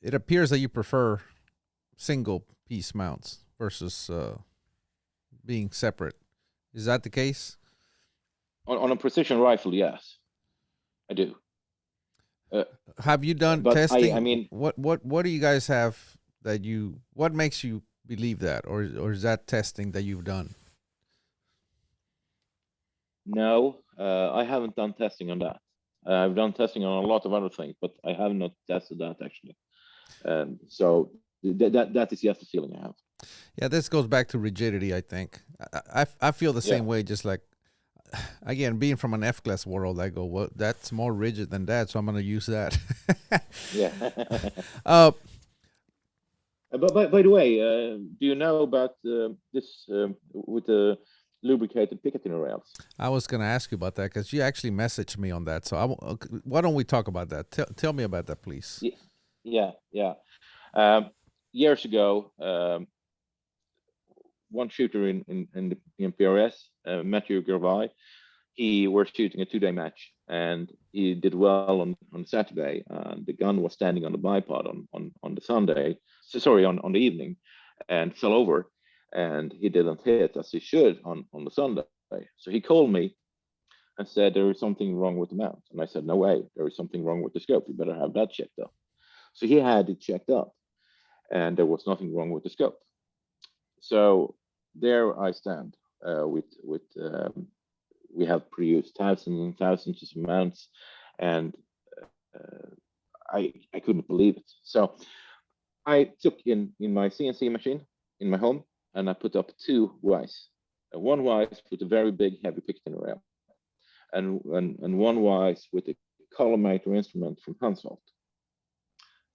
it appears that you prefer single piece mounts versus being separate. Is that the case? On a precision rifle, yes, I do. Uh, Have you done but I testing? mean, What do you guys have that you? What makes you believe that, or is that testing that you've done? no, I haven't done testing on that. I've done testing on a lot of other things, but I have not tested that actually. So that is just the feeling I have. Yeah, this goes back to rigidity. I think I feel the Yeah, same way. Just like again, being from an F class world, I go, well, that's more rigid than that, so I'm gonna use that. yeah. uh, But by the way, do you know about this with the lubricated picketing rails? I was gonna ask you about that because you actually messaged me on that. So why don't we talk about that? Tell me about that, please. Yeah, yeah, yeah. Um, Years ago, one shooter in PRS, Matthew Gervais, he was shooting a 2-day match, and he did well on Saturday. And the gun was standing on the bipod on the Sunday, so sorry, on the evening, and fell over, and he didn't hit as he should on the Sunday. So he called me and said there is something wrong with the mount, and I said no way, there is something wrong with the scope. You better have that checked up. So he had it checked up, and there was nothing wrong with the scope. So there I stand with we have produced thousands and thousands of mounts, and uh, I couldn't believe it. So I took in my CNC machine in my home, and I put up two Ys. One Ys with a very big heavy picton rail, and one Ys with a collimator instrument from Consult.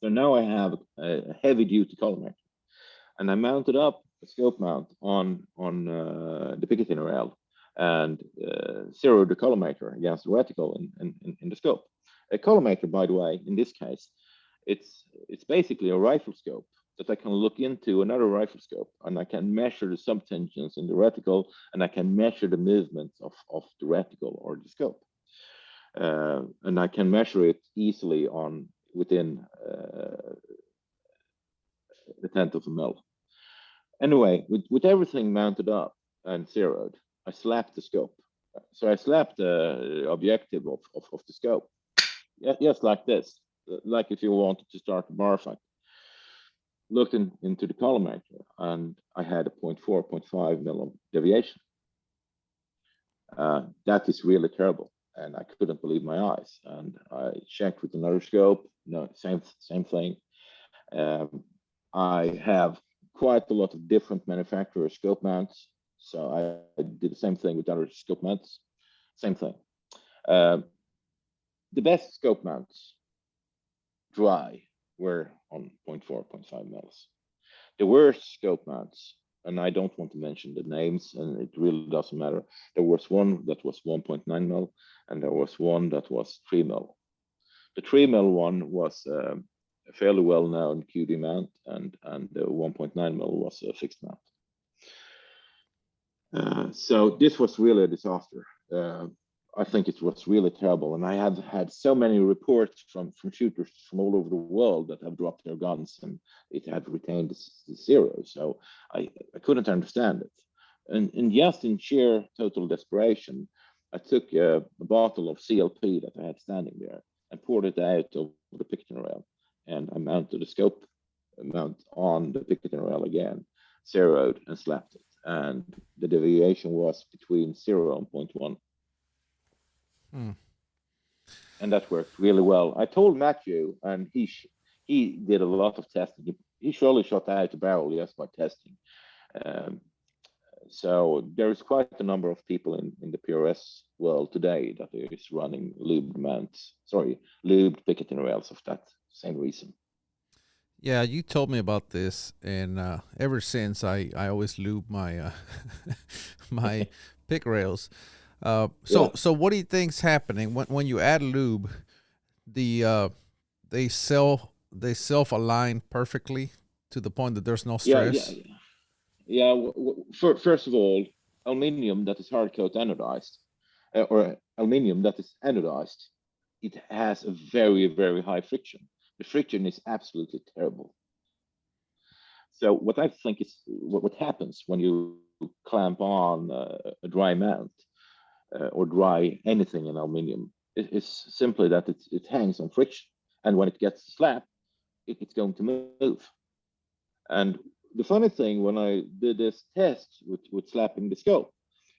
So now I have a heavy duty collimator, and I mounted up a scope mount on the picketing rail and zeroed the collimator against the reticle in the scope. A collimator, by the way, in this case, it's basically a rifle scope that I can look into another rifle scope, and I can measure the subtensions in the reticle, and I can measure the movements of the reticle or the scope, and I can measure it easily on within the tenth of a mil. Anyway, with everything mounted up and zeroed, I slapped the scope. So I slapped the objective of the scope. Yes, like this, like if you wanted to start a bar fight. Looked into the collimator, and I had a 0.4, 0.5 millim deviation. That is really terrible, and I couldn't believe my eyes. And I checked with another scope. No, same thing. Um, I have quite a lot of different manufacturer scope mounts, so I did the same thing with other scope mounts. Same thing. Um, the best scope mounts, dry, were on 0.4, 0.5 mils. The worst scope mounts, and I don't want to mention the names, and it really doesn't matter. There was one that was 1.9 mil, and there was one that was 3 mil. The 3 mil one was a fairly well known QD mount, and the 1.9 mil was a fixed mount. So this was really a disaster. I think it was really terrible, and I have had so many reports from shooters from all over the world that have dropped their guns and it had retained the zero. So I couldn't understand it, and just in sheer total desperation, I took a bottle of CLP that I had standing there and poured it out over the picketing rail, and I mounted the scope mount on the picketing rail again, zeroed and slapped it, and the deviation was between 0 and 0.1. Hmm. And that worked really well. I told Matthew, and he did a lot of testing. He surely shot out the barrel just by testing. Um, so there is quite a number of people in the PRS world today that is running lubed mounts, sorry, lubed picketing rails of that same reason. Yeah, you told me about this, and ever since I always lube my my pick rails. Yeah. So what do you think's happening when you add lube? The they sell they self-align perfectly to the point that there's no Yeah, yeah, stress? yeah. First of all, aluminium that is hard coat anodized, or aluminium that is anodized, it has a very, very high friction. The friction is absolutely terrible. So what I think is what happens when you clamp on a dry mount or dry anything in aluminium is simply that it hangs on friction, and when it gets slapped, it's going to move. And the funny thing, when I did this test with slapping the scope,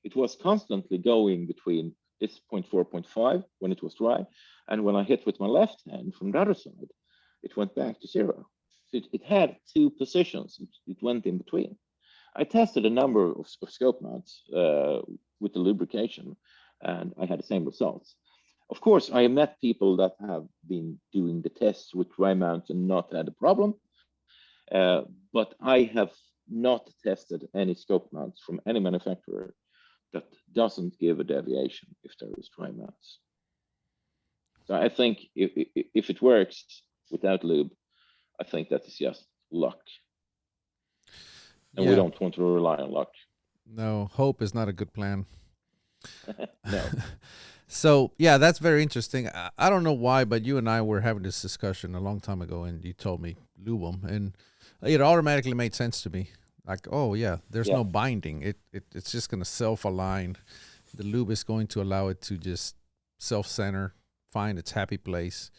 it was constantly going between this point 4, point 5 when it was dry, and when I hit with my left hand from the other side, it went back to zero. So it had two positions. It went in between. I tested a number of scope mounts with the lubrication, and I had the same results. Of course, I met people that have been doing the tests with dry mounts and not had a problem. But I have not tested any scope mounts from any manufacturer that doesn't give a deviation if there is dry mounts. So I think if it works without lube, I think that is just luck, and we Yeah. don't want to rely on luck. No, hope is not a good plan. No. So yeah, that's very interesting. I don't know why, but you and I were having this discussion a long time ago, and you told me lube 'em, and it automatically made sense to me. Like, oh yeah, there's Yeah. no binding. It's just gonna self align. The lube is going to allow it to just self center, find its happy place,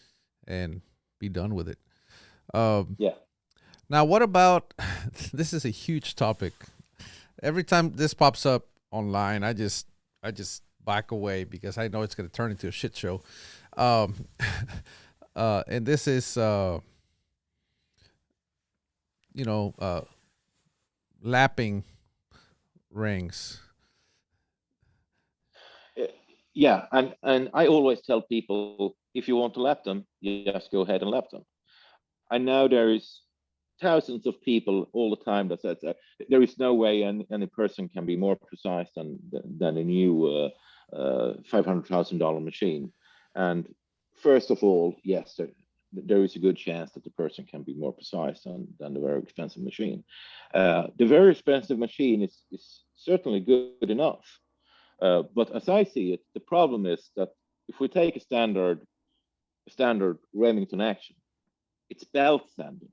and be done with it. Um, Yeah. Now, what about this? Is a huge topic. Every time this pops up online, I just back away because I know it's going to turn into a shit show. Um, and this is you know lapping rings. Uh, Yeah, and I always tell people if you want to lap them, you just go ahead and lap them. I know there is thousands of people all the time that says that there is no way any person can be more precise than a new $500,000 machine. And first of all, yes, there is a good chance that the person can be more precise than the very expensive machine. The very expensive machine is certainly good enough. But as I see it, the problem is that if we take a standard Remington action, it's belt standard.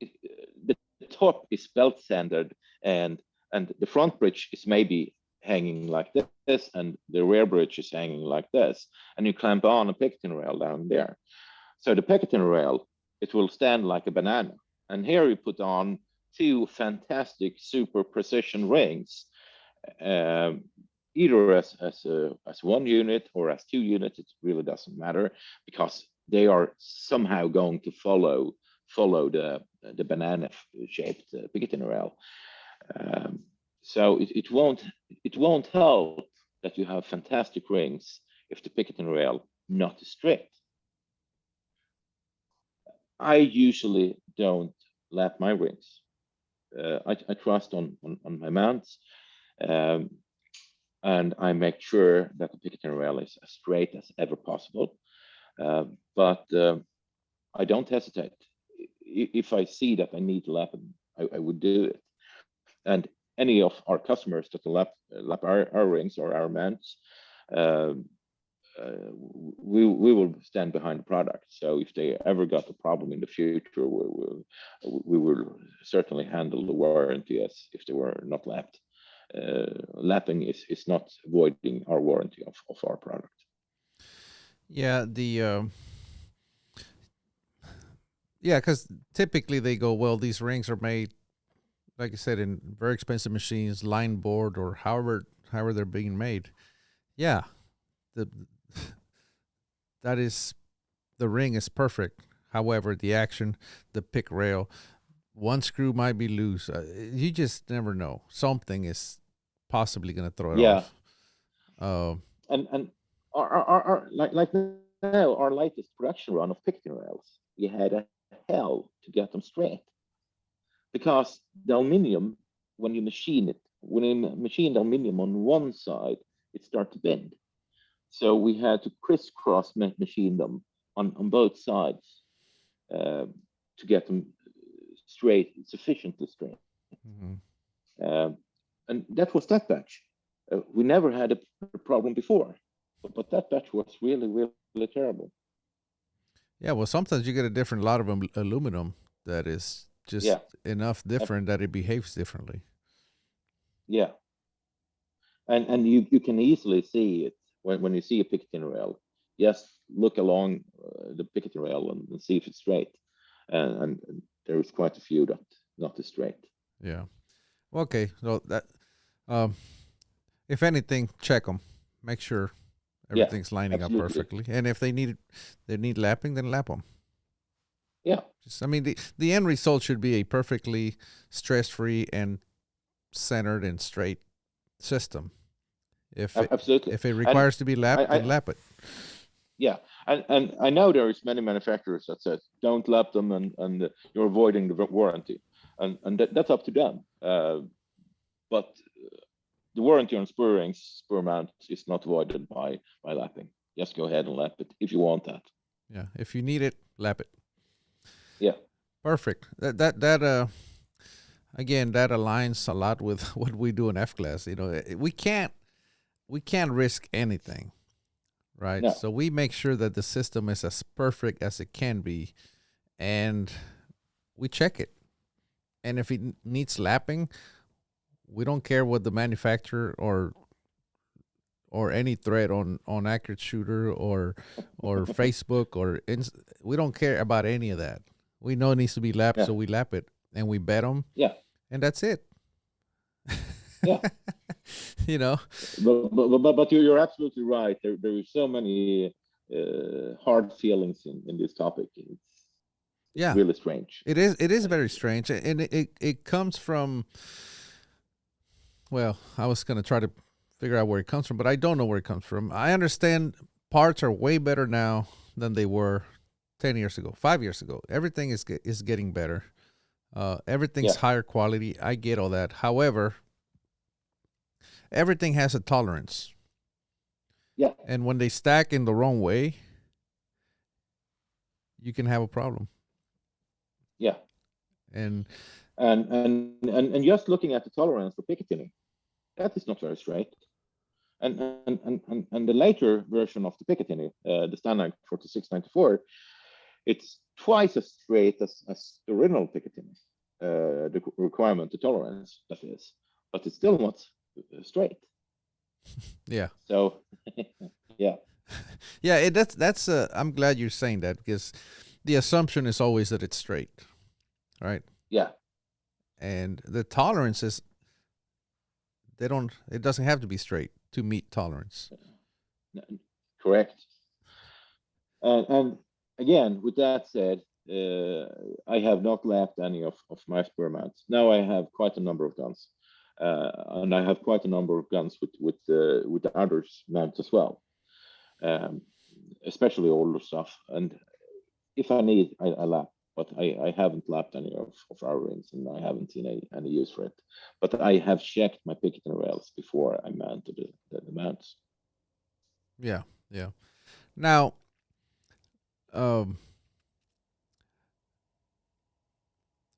The top is belt standard, and the front bridge is maybe hanging like this, and the rear bridge is hanging like this, and you clamp on a picketing rail down there. So the picketing rail, it will stand like a banana, and here you put on two fantastic super precision rings, um, either as one unit or as two units. It really doesn't matter because they are somehow going to follow the banana shaped picketing rail. Um, so it won't help that you have fantastic rings if the picketing rail not straight. I usually don't lap my rings. I trust on my mounts. Um, and I make sure that the picketing rail is as straight as ever possible. But I don't hesitate. If I see that I need to lap them, I would do it. And any of our customers that lap our rings or our mounts, uh, we will stand behind the product. So if they ever got a problem in the future, we will certainly handle the warranty as if they were not lapped. Lapping is not voiding our warranty of our product. Yeah, yeah, because typically they go, well, these rings are made, like I said, in very expensive machines, line board or however they're being made. Yeah, the that is the ring is perfect. However, the action, the pick rail, one screw might be loose. You just never know. Something is possibly going to throw it Yeah, off. Uh, and like now, our latest production run of picking rails, we had a hell to get them straight because the aluminium, when you machine it, when you machine the aluminium on one side, it starts to bend. So we had to crisscross machine them on both sides. uh, to get them straight, sufficiently straight. Hmm. Um, and that was that batch. We never had a problem before, but that batch was really, really terrible. Yeah, well, sometimes you get a different lot of aluminum that is just Yeah, enough different that it behaves differently. yeah, and you can easily see it when you see a picketing rail. Just look along the picketing rail and see if it's straight, and there is quite a few that not as straight. Yeah. Okay. So that, um, if anything, check them. Make sure Yeah, everything's lining up absolutely. perfectly. And if they need lapping, then lap them. Yeah, Just, I mean, the end result should be a perfectly stress-free and centered and straight system. absolutely. If it And requires to be lapped, then I lap it. yeah, and I know there is many manufacturers that says don't lap them and you're avoiding the warranty, and that's up to them. But the warranty on spur rings, spur mounts is not avoided by lapping. Just go ahead and lap it if you want that. Yeah. If you need it, lap it. Yeah, Perfect. That again, that aligns a lot with what we do in F class. You know, we can't risk anything, right? no, So we make sure that the system is as perfect as it can be, and we check it. And if it needs lapping, we don't care what the manufacturer or any thread on Accurate Shooter or Facebook we don't care about any of that. We know it needs to be lapped, yeah, so we lap it and we bet them, yeah, and that's it. yeah. You know, But you're absolutely right. There is so many hard feelings in this topic. It's yeah, really strange. it is And very strange, and it comes from. Well, I was gonna try to figure out where it comes from, but I don't know where it comes from. I understand parts are way better now than they were 10 years ago, 5 years ago. Everything is getting better. Everything's yeah, higher quality. I get all that. However, everything has a tolerance, yeah, and when they stack in the wrong way, you can have a problem. yeah. And And just looking at the tolerance for picketing, that is not very straight. And the later version of the Picatinny, the standard 4694, it's twice as straight as the original Picatinny, the requirement, the tolerance, that is, but it's still not straight. yeah, So, yeah, yeah, that's. I'm glad you're saying that because the assumption is always that it's straight, right? yeah, And the tolerance is they don't. It doesn't have to be straight to meet tolerance. correct. And again, with that said, I have not lapped any of my experiments. Now I have quite a number of guns, and I have quite a number of guns with the others mounts as well, um, especially older stuff. And if I need, I lap, but I haven't lapped any of our rings, and I haven't seen any use for it. But I have checked my picketing rails before I mounted the mounts. Yeah, yeah. Now, um,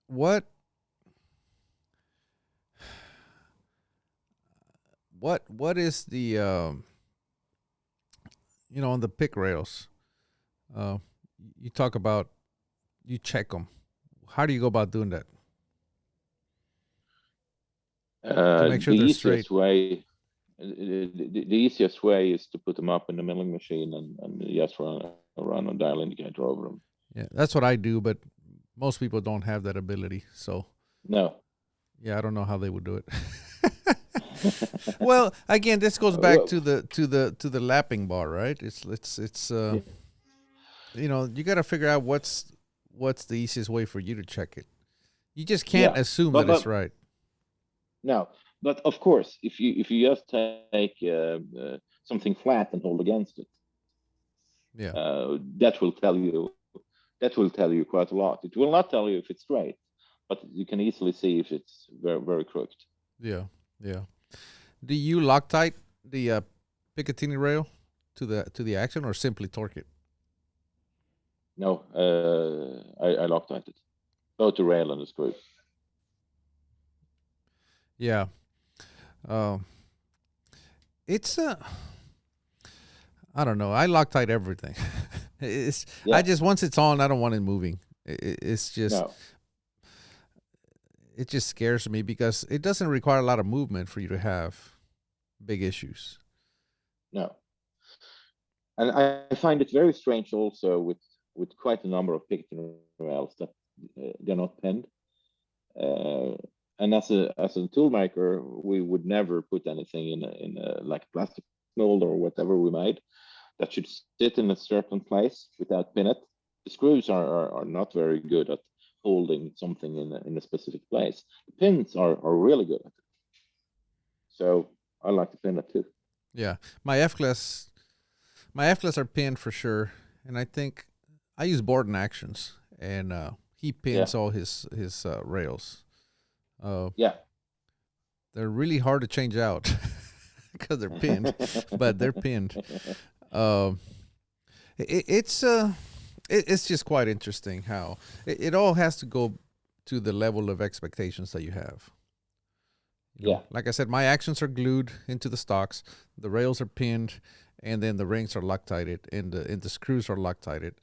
what what is the on the pick rails? Uh, you talk about you check them. How do you go about doing that to make sure The they're straight? easiest way the easiest way is to put them up in the milling machine and just run a dial indicator over them. Yeah, that's what I do, but most people don't have that ability. So No. yeah, I don't know how they would do it. Well, again, this goes back Well, to the lapping bar, right? It's yeah, you got to figure out what's the easiest way for you to check it. You just can't yeah, assume that it's but right. no, but of course, if you just take something flat and hold against it, Yeah, that will tell you quite a lot. It will not tell you if it's straight, but you can easily see if it's very crooked. yeah, yeah. Do you Loctite the Picatinny rail to the action or simply torque it? No, I Loctite it, both the rail and the screws. Yeah. Um, it's I don't know. I Loctite everything. it's I Yeah, just once it's on, I don't want it moving. It's just no, it just scares me because it doesn't require a lot of movement for you to have big issues. no. And I find it very strange also with quite a number of picketing rails that they're not pinned. Uh, and as a tool maker, we would never put anything in a like a plastic mold or whatever we made that should sit in a certain place without pin it. The screws are not very good at holding something in a specific place. The pins are really good at it. So I like to pin it too. Yeah. My F class my F class are pinned for sure. And I think I use Borden Actions and he Yeah, pins all his rails. Uh, yeah. they're really hard to change out because they're pinned, but they're pinned. Um, it's just quite interesting how it all has to go to the level of expectations that you have. You know, Yeah, like I said, my actions are glued into the stocks, the rails are pinned, and then the rings are Loctited, and the screws are Loctited,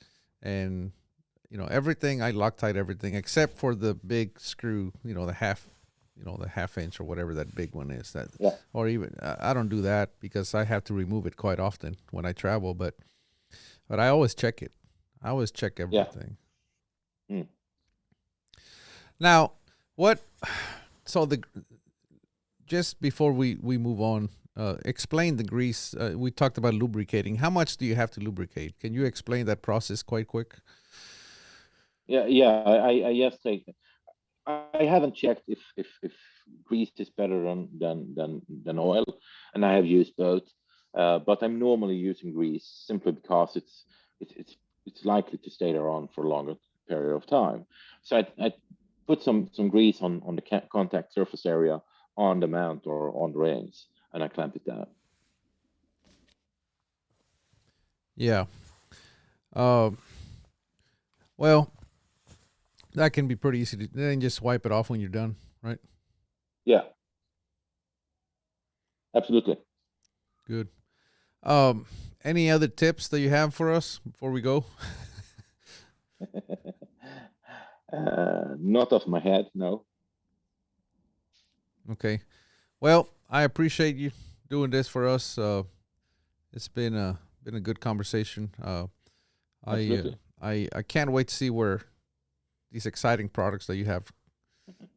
and everything I Loctite everything except for the big screw, the half inch or whatever that big one is that, yeah, or even I don't do that because I have to remove it quite often when I travel, but I always check it. I always check yeah. everything. Mm. Now, what? So the just before we move on, explain the grease. We talked about lubricating. How much do you have to lubricate? Can you explain that process quite quick? Yeah, yeah. I yes take. I haven't checked if grease is better than oil, and I have used both. But I'm normally using grease simply because it's it's it's likely to stay there on for a longer period of time. So I put some grease on the contact surface area on the mount or on the rings, and I clamp it down. Yeah. Uh, well, that can be pretty easy to then just wipe it off when you're done, right? Yeah, absolutely. Good. Um, any other tips that you have for us before we go? Not off my head, no. Okay. Well, I appreciate you doing this for us. It's been a good conversation. I Absolutely. I can't wait to see where these exciting products that you have.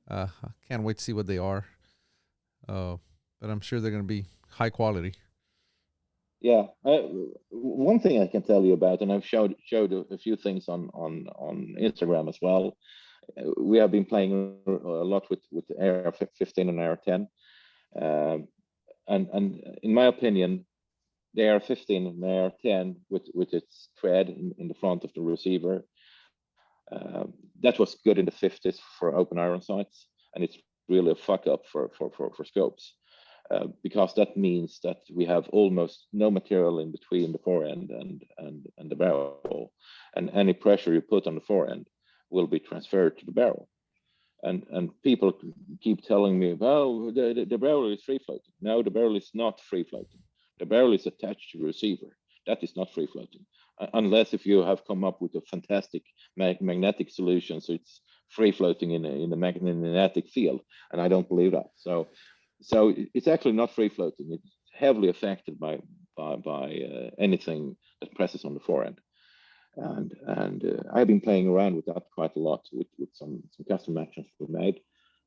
I can't wait to see what they are. Uh, but I'm sure they're going to be high quality. Yeah, one thing I can tell you about, and I've showed a few things on Instagram as well. We have been playing a lot with Air 15 and Air 10, um, and in my opinion, the Air 15 and Air 10 with its thread in the front of the receiver, that was good in the 50s for open iron sights, and it's really a fuck up for scopes. Because that means that we have almost no material in between the forend and the barrel, and any pressure you put on the forend will be transferred to the barrel. And people keep telling me, well, the barrel is free floating. No, the barrel is not free floating. The barrel is attached to the receiver. That is not free floating, unless if you have come up with a fantastic magnetic solution, so it's free floating in the magnetic field, and I don't believe that. So it's actually not free floating. It's heavily affected by anything that presses on the forend. And I've been playing around with that quite a lot with some custom actions we made,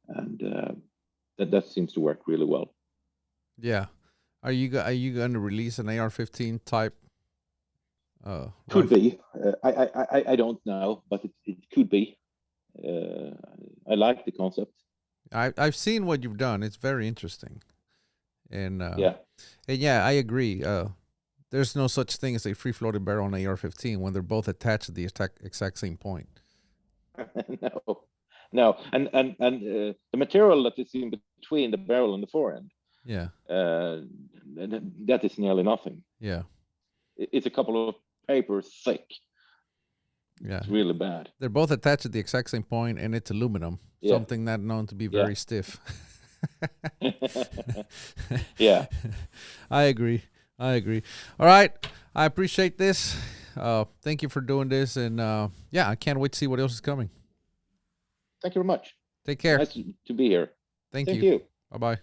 and that seems to work really well. Yeah. Are you going to release an AR-15 type Could rifle? be. I don't know, but it could be. Uh, I like the concept. I've seen what you've done. It's very interesting. And Yeah. yeah, I agree. There's no such thing as a free floating barrel on AR-15 when they're both attached at the exact same point. No, no, the material that is in between the barrel and the forend, Yeah. uh, that is nearly nothing. Yeah. It's a couple of papers thick. Yeah. It's really bad. They're both attached at the exact same point, and it's aluminum, Yeah. something not known to be Yeah. very stiff. Yeah. I agree. I agree. All right. I appreciate this. Thank you for doing this. And yeah, I can't wait to see what else is coming. Thank you very much. Take care. Nice to be here. Thank Thank you. you. Bye-bye.